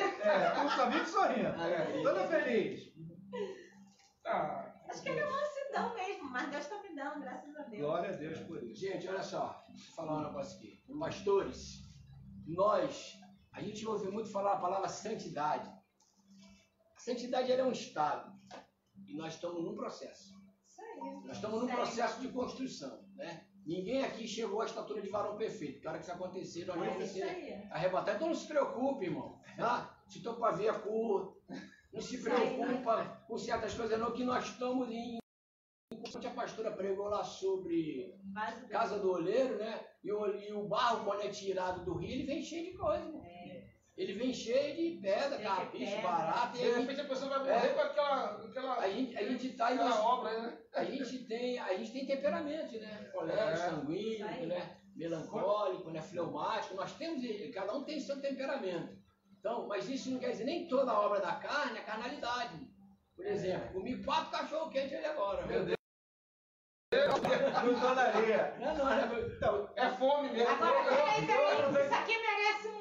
Eu só vivo sorrindo. Toda feliz. Acho que ele é mansidão mesmo, mas Deus está me dando, graças a Deus. Glória a Deus por isso. Gente, olha só, deixa eu falar um negócio aqui. Pastores, a gente ouve muito falar a palavra santidade. A santidade ela é um estado. E nós estamos num processo. Isso aí. Nós estamos num processo de construção, né? Ninguém aqui chegou à estatura de varão perfeito. Que hora que isso acontecer, nós vamos ser arrebatados. Então não se preocupe, irmão. Tá? Se teu pavio é curto, não se preocupa com certas coisas não, que nós estamos em... A pastora pregou lá sobre Casa do Oleiro, né? E o barro, quando é tirado do rio, ele vem cheio de coisa, irmão. Ele vem cheio de pedra, carrapicho, barata. De repente a pessoa vai morrer com aquela obra, né? A gente tem temperamento, né? Colérico, sanguíneo, né? Melancólico, né? Fleumático. Nós temos, cada um tem seu temperamento. Então, mas isso não quer dizer nem toda a obra da carne é carnalidade. Por exemplo, comi 4 cachorro quente ali agora. Meu Deus. Não toleria. Então, é fome mesmo. Agora, peraí, isso aqui merece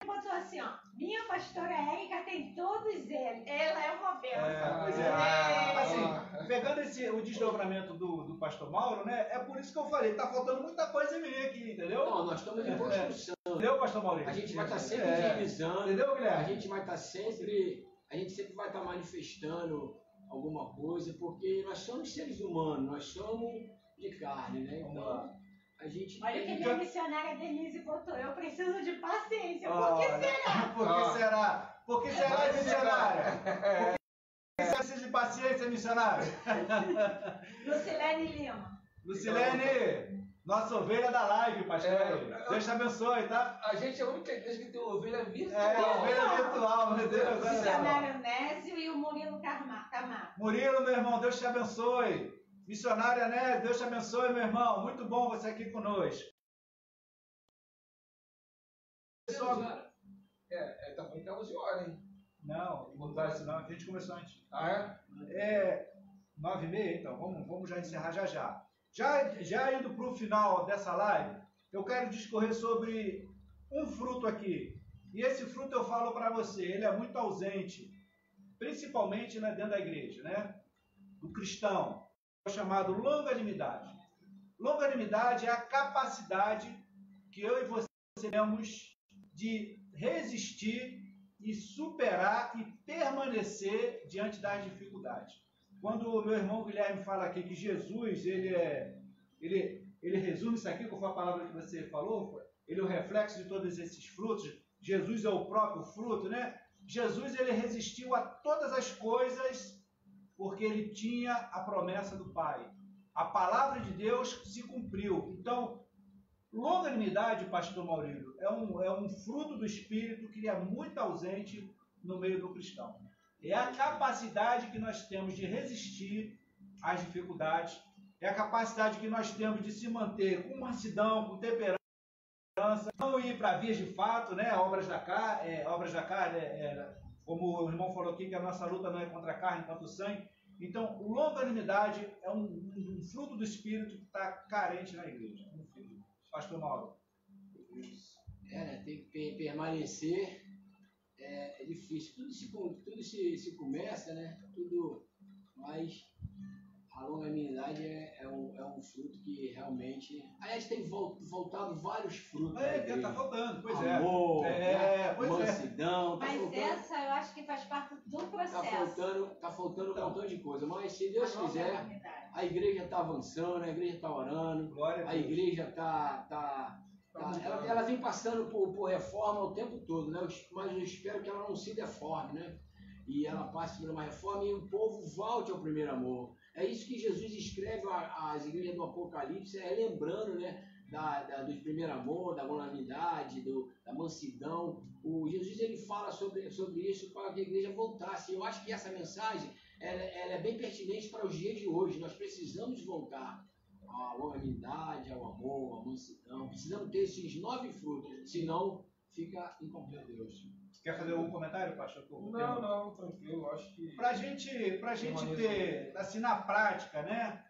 botou assim, ó. Minha pastora Érica tem todos eles. Ela é uma bênção. Pois é. Assim, pegando o desdobramento do pastor Mauro, né? É por isso que eu falei, tá faltando muita coisa em mim aqui, entendeu? Não, nós estamos em construção. Entendeu, pastor Maurício? A gente vai estar sempre revisando. Entendeu, Guilherme? A gente vai estar sempre. A gente sempre vai estar manifestando alguma coisa, porque nós somos seres humanos, nós somos de carne, né? Então, a gente. Olha o que minha missionária Denise botou. Eu preciso de paciência. Por que será? Por que será? Por que será, missionária? Por que você precisa de paciência, missionária? Lucilene Lima. Lucilene, nossa ovelha da live, pastor. Deus te abençoe, tá? A gente é a única igreja que tem ovelha virtual. Ovelha virtual, meu Deus. O missionário Nésio e o Murilo Camargo. Murilo, meu irmão, Deus te abençoe. Missionária Nésio, Deus te abençoe, meu irmão. Muito bom você aqui conosco. Tá falando que é 11 horas, hein? Não, não botar isso não, a gente começou antes. Ah, é? 9h30, então, vamos já encerrar já. Já indo para o final dessa live, eu quero discorrer sobre um fruto aqui. E esse fruto eu falo para você, ele é muito ausente, principalmente dentro da igreja, né? Do cristão, chamado longanimidade. Longanimidade é a capacidade que eu e você temos de resistir e superar e permanecer diante das dificuldades. Quando o meu irmão Guilherme fala aqui que Jesus, ele resume isso aqui, qual foi a palavra que você falou? Ele é o reflexo de todos esses frutos. Jesus é o próprio fruto, né? Jesus, ele resistiu a todas as coisas porque ele tinha a promessa do Pai. A palavra de Deus se cumpriu. Então, longanimidade, pastor Maurílio, é um fruto do Espírito que é muito ausente no meio do cristão. É a capacidade que nós temos de resistir às dificuldades, é a capacidade que nós temos de se manter com mansidão, com temperança, não ir para vias de fato, né? Obras da carne, como o irmão falou aqui, que a nossa luta não é contra a carne, contra o sangue. Então, longanimidade é um fruto do Espírito que está carente na igreja. Pastor Mauro. Né? Tem que permanecer. É difícil. Tudo se começa, né? Tudo, mas a longanimidade é um um fruto que realmente... Aliás, tem voltado vários frutos. Tá faltando, pois Amor, pois mansidão. Mas essa eu acho que faz parte do processo. Tá faltando um montão de coisa. Mas se Deus quiser, a igreja está avançando, a igreja está orando, a igreja ela vem passando por reforma o tempo todo, né? Mas eu espero que ela não se deforme, né? E ela passe por uma reforma e o povo volte ao primeiro amor. É isso que Jesus escreve às igrejas do Apocalipse, lembrando, né, do primeiro amor, da longanimidade, da mansidão. O Jesus ele fala sobre isso para que a igreja voltasse. Eu acho que essa mensagem ela é bem pertinente para os dias de hoje. Nós precisamos voltar à longanimidade, ao amor, à mansidão. Precisamos ter esses 9 frutos, senão fica incompleto Deus. Quer fazer algum comentário, pastor? Não, tranquilo, acho que... Pra gente ter, assim, na prática, né,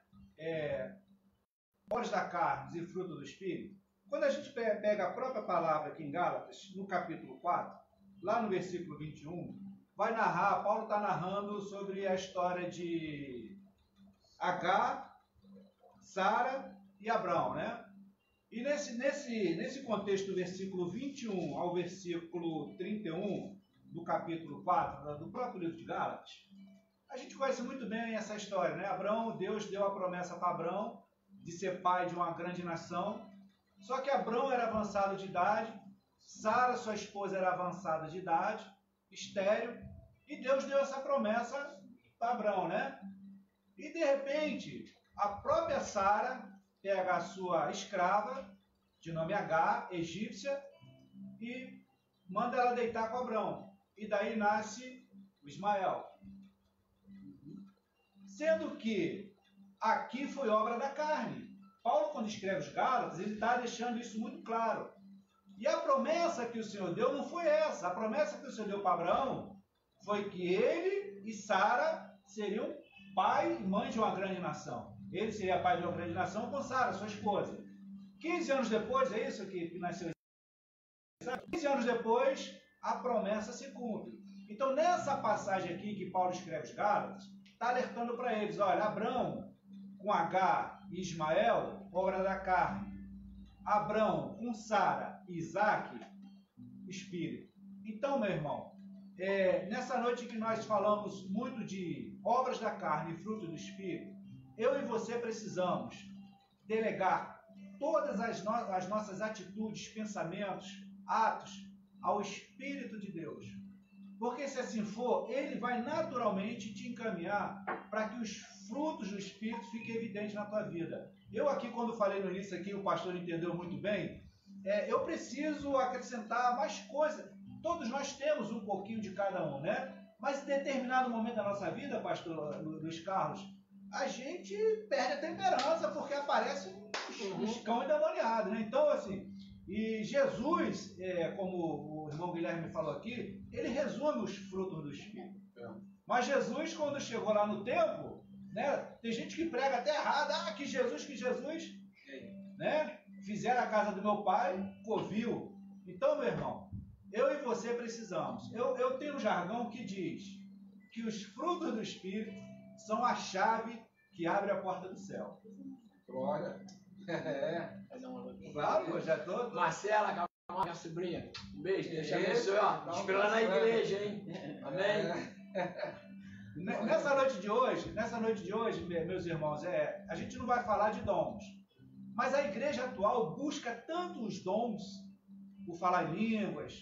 obras da carne e fruto do Espírito, quando a gente pega a própria palavra aqui em Gálatas, no capítulo 4, lá no versículo 21, Paulo está narrando sobre a história de Agar, Sara e Abrão, né? E nesse contexto do versículo 21 ao versículo 31 do capítulo 4 do próprio livro de Gálatas, a gente conhece muito bem essa história, né? Deus deu a promessa para Abrão de ser pai de uma grande nação, só que Abrão era avançado de idade, Sara, sua esposa, era avançada de idade, estéril, e Deus deu essa promessa para Abrão, né? E de repente, a própria Sara pega a sua escrava, de nome Agar, egípcia, e manda ela deitar com Abrão. E daí nasce o Ismael. Sendo que aqui foi obra da carne. Paulo, quando escreve os Gálatas, ele está deixando isso muito claro. E a promessa que o Senhor deu não foi essa. A promessa que o Senhor deu para Abraão foi que ele e Sara seriam pai e mãe de uma grande nação. Ele seria pai de uma grande nação com Sara, sua esposa. 15 anos depois, é isso que nasceu. 15 anos depois, a promessa se cumpre. Então, nessa passagem aqui que Paulo escreve os Gálatas, está alertando para eles, olha, Abrão com Agar e Ismael, obra da carne. Abrão com Sara e Isaac, espírito. Então, meu irmão, nessa noite que nós falamos muito de obras da carne e fruto do espírito, eu e você precisamos delegar todas as nossas atitudes, pensamentos, atos ao Espírito de Deus. Porque se assim for, ele vai naturalmente te encaminhar para que os frutos do Espírito fiquem evidentes na tua vida. Eu aqui, quando falei no início aqui, o pastor entendeu muito bem, eu preciso acrescentar mais coisas. Todos nós temos um pouquinho de cada um, né? Mas em determinado momento da nossa vida, pastor Luiz Carlos, a gente perde a temperança porque aparece os cão endemoniado, né? Então, assim, e Jesus, como o irmão Guilherme falou aqui, ele resume os frutos do Espírito. Mas Jesus, quando chegou lá no templo, né? Tem gente que prega até errado, que Jesus, né? Fizeram a casa do meu pai, covil. Então, meu irmão, eu e você precisamos. Eu tenho um jargão que diz que os frutos do Espírito são a chave que abre a porta do céu. Glória. Claro, já tô. Marcela, minha sobrinha. Um beijo, Deus te abençoe. Esperando na igreja, hein? Amém? Nessa noite de hoje, meus irmãos, a gente não vai falar de dons. Mas a igreja atual busca tanto os dons, o falar em línguas,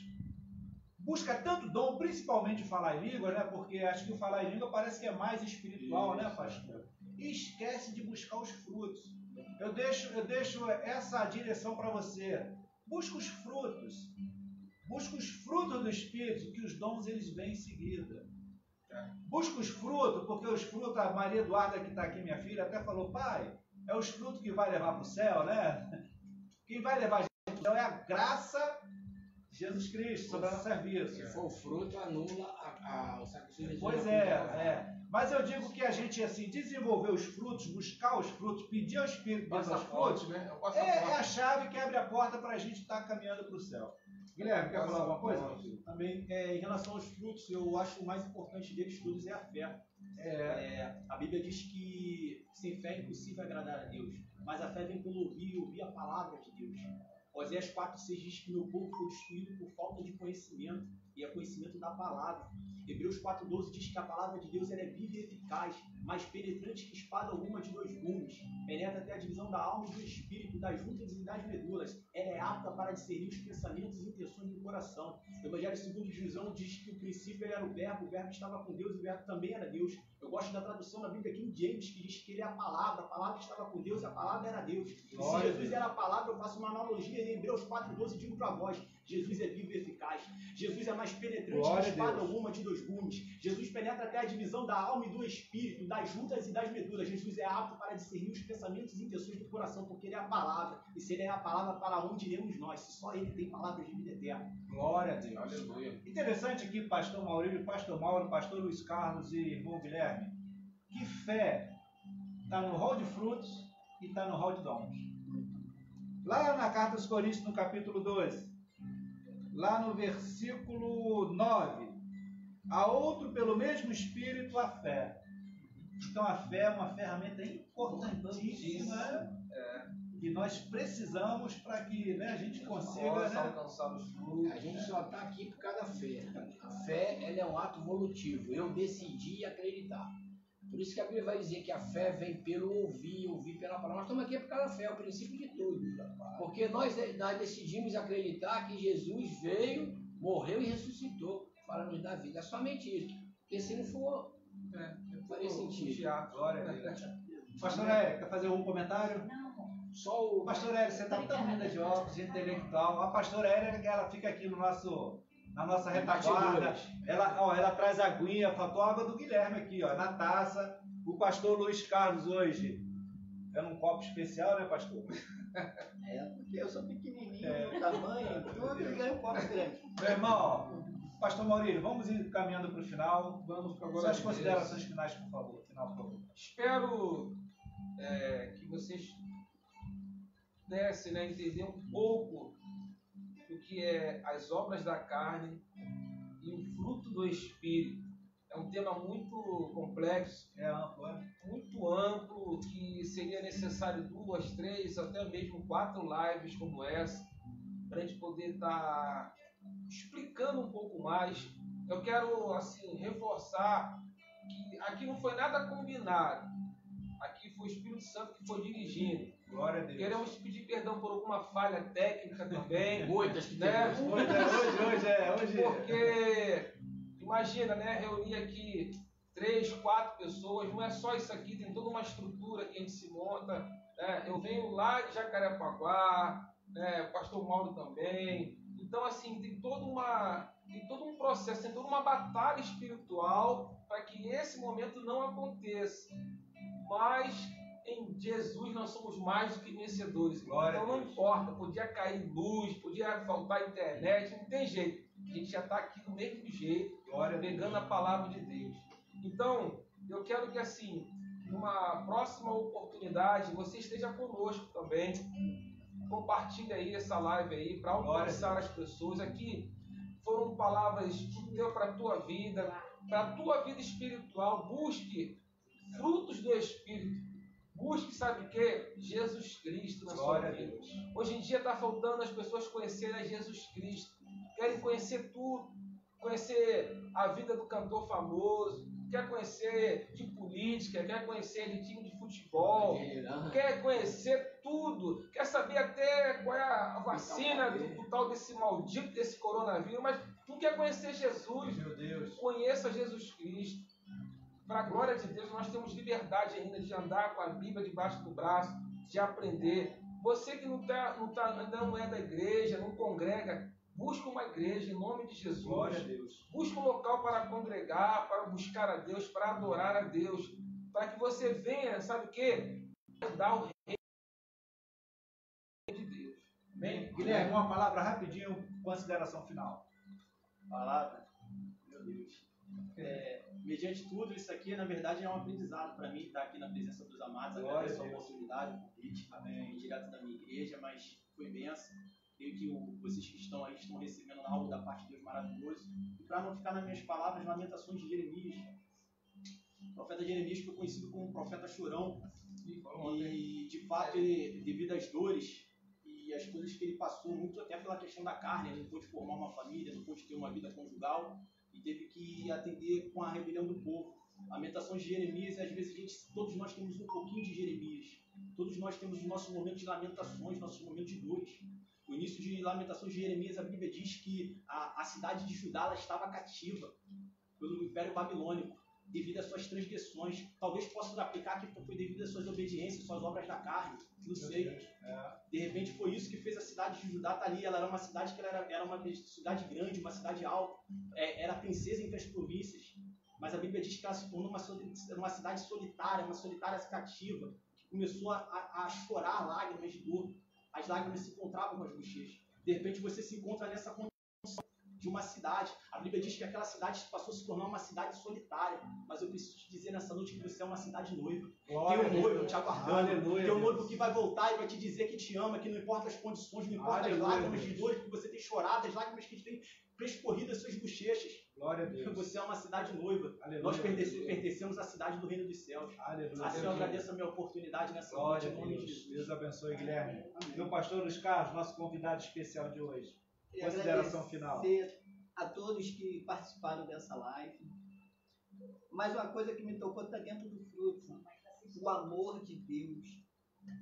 busca tanto dom, principalmente falar em línguas, né? Porque acho que o falar em língua parece que é mais espiritual, né, pastor? E esquece de buscar os frutos. Eu deixo essa direção para você. Busca os frutos. Busca os frutos do Espírito, que os dons eles vêm em seguida. Busca os frutos, porque os frutos, a Maria Eduarda que está aqui, minha filha, até falou, pai, é os frutos que vai levar para o céu, né? Quem vai levar a gente para o céu é a graça de Jesus Cristo sobre a nossa vida. Se for o fruto, anula o sacrifício. Pois Mas eu digo que a gente, assim, desenvolver os frutos, buscar os frutos, pedir ao Espírito dos frutos, né? É a chave que abre a porta para a gente estar caminhando para o céu. Guilherme, quer falar alguma coisa? Também, em relação aos frutos, eu acho que o mais importante deles todos é a fé. A Bíblia diz que sem fé é impossível agradar a Deus, mas a fé vem pelo ouvir e ouvir a palavra de Deus. Oséias 4,6 diz que meu povo foi destruído por falta de conhecimento, e é conhecimento da palavra. Hebreus 4,12 diz que a palavra de Deus é viva e eficaz, mais penetrante que espada alguma de dois gumes, penetra até a divisão da alma e do espírito, das juntas e das medulas. Ela é apta para discernir os pensamentos e intenções do coração. O Evangelho segundo João diz que o princípio era o verbo estava com Deus e o verbo também era Deus. Eu gosto da tradução da Bíblia King James, que diz que ele é a palavra estava com Deus e a palavra era Deus. E se Jesus era a palavra, eu faço uma analogia em Hebreus 4,12 e digo para vós, Jesus é vivo e eficaz. Jesus é mais penetrante que espada alguma de dois gumes. Jesus penetra até a divisão da alma e do espírito, das juntas e das medulas. Jesus é apto para discernir os pensamentos e intenções do coração, porque ele é a palavra. E se ele é a palavra, para onde iremos nós? Se só ele tem palavras de vida eterna. Glória a Deus. Aleluia. Interessante aqui, pastor Maurílio, pastor Mauro, pastor Luiz Carlos e irmão Guilherme, que fé está no rol de frutos e está no rol de dons. Lá na carta aos Coríntios, no capítulo 12, lá no versículo 9, há outro pelo mesmo Espírito a fé. Então a fé é uma ferramenta importantíssima que nós precisamos para que a gente consiga alcançar os frutos. A gente só está aqui por causa da fé. A fé ela é um ato volutivo. Eu decidi acreditar. Por isso que a Bíblia vai dizer que a fé vem pelo ouvir pela palavra. Nós estamos aqui por causa da fé, é o princípio de tudo. Porque nós decidimos acreditar que Jesus veio, morreu e ressuscitou para nos dar vida. É somente isso. Porque se não for, não faria sentido. Glória a Deus. Pastor Hélio, quer fazer algum comentário? Não. Só o pastor Hélio, você está tão linda de óculos, de intelectual. A pastora Hélio, ela fica aqui no na nossa retaguarda. Ela traz aguinha, faltou a água do Guilherme aqui, na taça. O pastor Luiz Carlos hoje é num copo especial, né, pastor? Porque eu sou pequenininho, no tamanho, tudo e ganho um copo grande. Meu irmão, pastor Maurílio, vamos ir caminhando para o final. Vamos para agora. Suas considerações finais, por favor. Espero que vocês pudessem entender um pouco do que é as obras da carne e o fruto do Espírito. É um tema muito complexo, muito amplo, que seria necessário 2, 3, até mesmo 4 lives como essa, para a gente poder estar explicando um pouco mais. Eu quero reforçar que aqui não foi nada combinado, aqui foi o Espírito Santo que foi dirigindo. Glória a Deus. Queremos pedir perdão por alguma falha técnica também. Muitas que né? Hoje. Porque, imagina, reunir aqui 3, 4 pessoas, não é só isso aqui, tem toda uma estrutura que a gente se monta. Eu venho lá de Jacarepaguá, o pastor Mauro também. Então, tem todo um processo, tem toda uma batalha espiritual para que esse momento não aconteça. Mas em Jesus nós somos mais do que vencedores. Então não importa, podia cair luz, podia faltar internet, não tem jeito. A gente já está aqui do mesmo jeito, pegando a palavra de Deus. Então, eu quero que numa próxima oportunidade, você esteja conosco também. Compartilhe aí essa live aí para alcançar as pessoas. Aqui foram palavras que deu para a tua vida, para a tua vida espiritual. Busque frutos do Espírito. Busque, sabe o que? Jesus Cristo na sua vida. Hoje em dia está faltando as pessoas conhecerem a Jesus Cristo. Querem conhecer tudo. Conhecer a vida do cantor famoso. Quer conhecer de política. Quer conhecer de time de futebol. Quer conhecer tudo. Quer saber até qual é a vacina do tal desse maldito, desse coronavírus. Mas não quer conhecer Jesus. Meu Deus. Conheça Jesus Cristo. Para a glória de Deus, nós temos liberdade ainda de andar com a Bíblia debaixo do braço, de aprender. Você que ainda não é da igreja, não congrega, busca uma igreja em nome de Jesus. Glória a Deus. Busca um local para congregar, para buscar a Deus, para adorar a Deus. Para que você venha, sabe o quê? Dar o reino de Deus. Bem, Guilherme, uma palavra rapidinho, consideração final. Palavra? Meu Deus. Mediante tudo, isso aqui, na verdade, é um aprendizado para mim, estar aqui na presença dos amados. Agradeço a oportunidade, o convite, direto da minha igreja, mas foi bênção. Creio que vocês que estão aí estão recebendo algo da parte de Deus maravilhoso. E para não ficar nas minhas palavras, Lamentações de Jeremias, O profeta Jeremias foi conhecido como profeta chorão. E, de fato, ele, devido às dores e as coisas que ele passou, muito até pela questão da carne, ele não pôde formar uma família, não pôde ter uma vida conjugal e teve que atender com a rebelião do povo. Lamentações de Jeremias, às vezes todos nós temos um pouquinho de Jeremias. Todos nós temos o nosso momento de lamentações, nosso momento de dores. O início de Lamentações de Jeremias, a Bíblia diz que a cidade de Judá ela estava cativa pelo Império Babilônico, devido às suas transgressões. Talvez possa aplicar que foi devido às suas obediências, às suas obras da carne, não sei. De repente foi isso que fez a cidade de Judá estar ali. Ela era uma cidade que era uma cidade grande, uma cidade alta, era princesa entre as províncias. Mas a Bíblia diz que ela se tornou uma cidade solitária, uma solitária cativa, que começou a chorar lágrimas de dor. As lágrimas se encontravam com as bochechas. De repente você se encontra nessa condição de uma cidade. A Bíblia diz que aquela cidade passou a se tornar uma cidade solitária. Mas eu preciso te dizer nessa noite que você é uma cidade noiva. Tem um noivo te aguardando. Tem um noivo que vai voltar e vai te dizer que te ama, que não importa as condições, não importa as lágrimas de dor que você tem chorado, as lágrimas que tem escorrido as suas bochechas. Glória a Deus. Você é uma cidade noiva. Aleluia. Nós pertencemos à cidade do reino dos céus. Aleluia. Assim eu agradeço a minha oportunidade nessa noite, em nome de Jesus. Deus abençoe, Guilherme. Amém. Meu pastor Luiz Carlos, nosso convidado especial de hoje. Consideração final. A todos que participaram dessa live. Mas uma coisa que me tocou está dentro do fruto. O amor de Deus.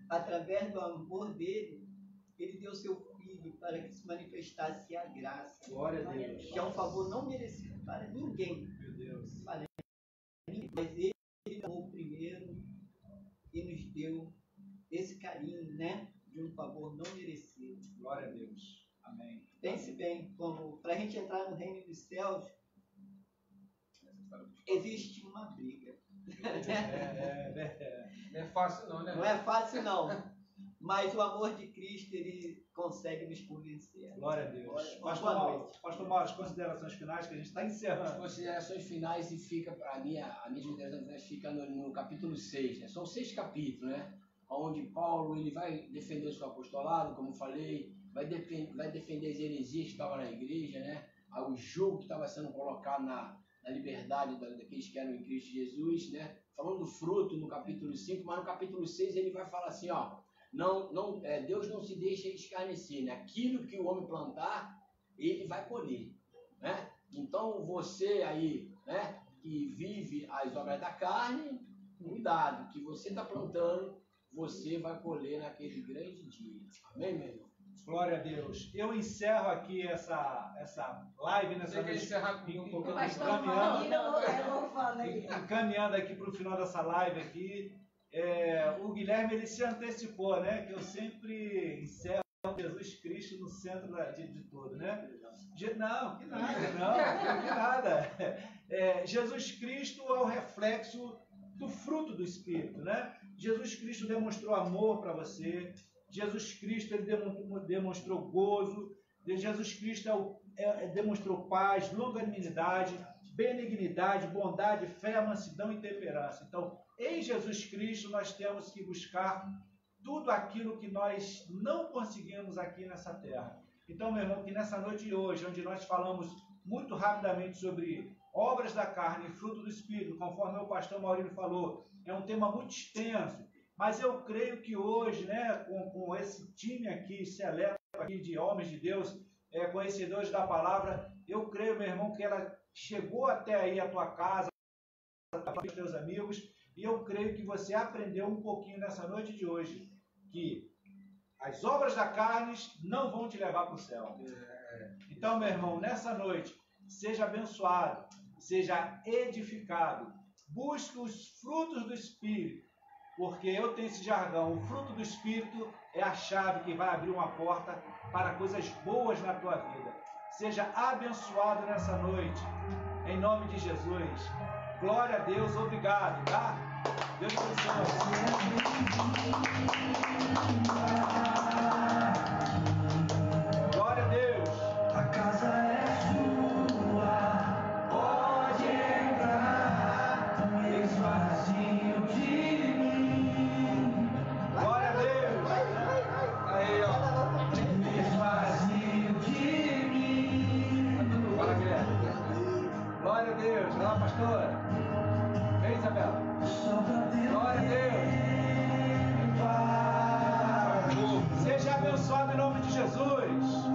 Através do amor dele, ele deu seu filho para que se manifestasse a graça. Glória a Deus. Que é um favor não merecido para ninguém. Meu Deus. Para ninguém. Mas ele amou primeiro e nos deu esse carinho, né? De um favor não merecido. Glória a Deus. Amém. Pense bem, como para a gente entrar no reino dos céus, existe uma briga. Não é fácil não, né? Não é fácil não, mas o amor de Cristo, ele consegue nos convencer. Glória a Deus. Pastor Mauro, as considerações finais que a gente está As encerrando. considerações finais e fica para mim, a minha consideração finais fica no capítulo 6, né? São 6 capítulos, né? Onde Paulo ele vai defender o seu apostolado, como falei, vai defender as heresias que estavam na igreja, né? O jugo que estava sendo colocado na liberdade daqueles que eram em Cristo Jesus, né? Falando do fruto no capítulo 5, mas no capítulo 6 ele vai falar assim, ó, Deus não se deixa escarnecer, né? Aquilo que o homem plantar, ele vai colher, né? Então você aí, né, que vive as obras da carne, cuidado, que você está plantando, você vai colher naquele grande dia. Amém, meu irmão? Glória a Deus. Eu encerro aqui essa live nessa Você quer encerrar comigo um pouquinho? Encaminhando aqui para o final dessa live aqui. O Guilherme ele se antecipou, né? Que eu sempre encerro Jesus Cristo no centro de tudo, né? Não, que nada. Jesus Cristo é o reflexo do fruto do Espírito, né? Jesus Cristo demonstrou amor para você. Jesus Cristo ele demonstrou gozo. Jesus Cristo demonstrou paz, longanimidade, benignidade, bondade, fé, mansidão e temperança. Então, em Jesus Cristo nós temos que buscar tudo aquilo que nós não conseguimos aqui nessa terra. Então, meu irmão, que nessa noite de hoje, onde nós falamos muito rapidamente sobre obras da carne e fruto do Espírito, conforme o pastor Maurílio falou, é um tema muito extenso, mas eu creio que hoje, né, com esse time aqui, seleto aqui de homens de Deus, conhecedores da palavra, eu creio, meu irmão, que ela chegou até aí a tua casa, os teus amigos, e eu creio que você aprendeu um pouquinho nessa noite de hoje, que as obras da carne não vão te levar para o céu. Então, meu irmão, nessa noite, seja abençoado, seja edificado, busque os frutos do Espírito, porque eu tenho esse jargão, o fruto do Espírito é a chave que vai abrir uma porta para coisas boas na tua vida. Seja abençoado nessa noite, em nome de Jesus. Glória a Deus, obrigado, tá? Deus abençoe. Glória a Deus. A casa é sua, pode entrar, esvazio de mim. Glória a Deus. Aí, ó. Esvazio de mim. Fala, Guilherme. Glória a Deus. Vai lá, pastora. Vem, Isabela. abençoado em nome de Jesus.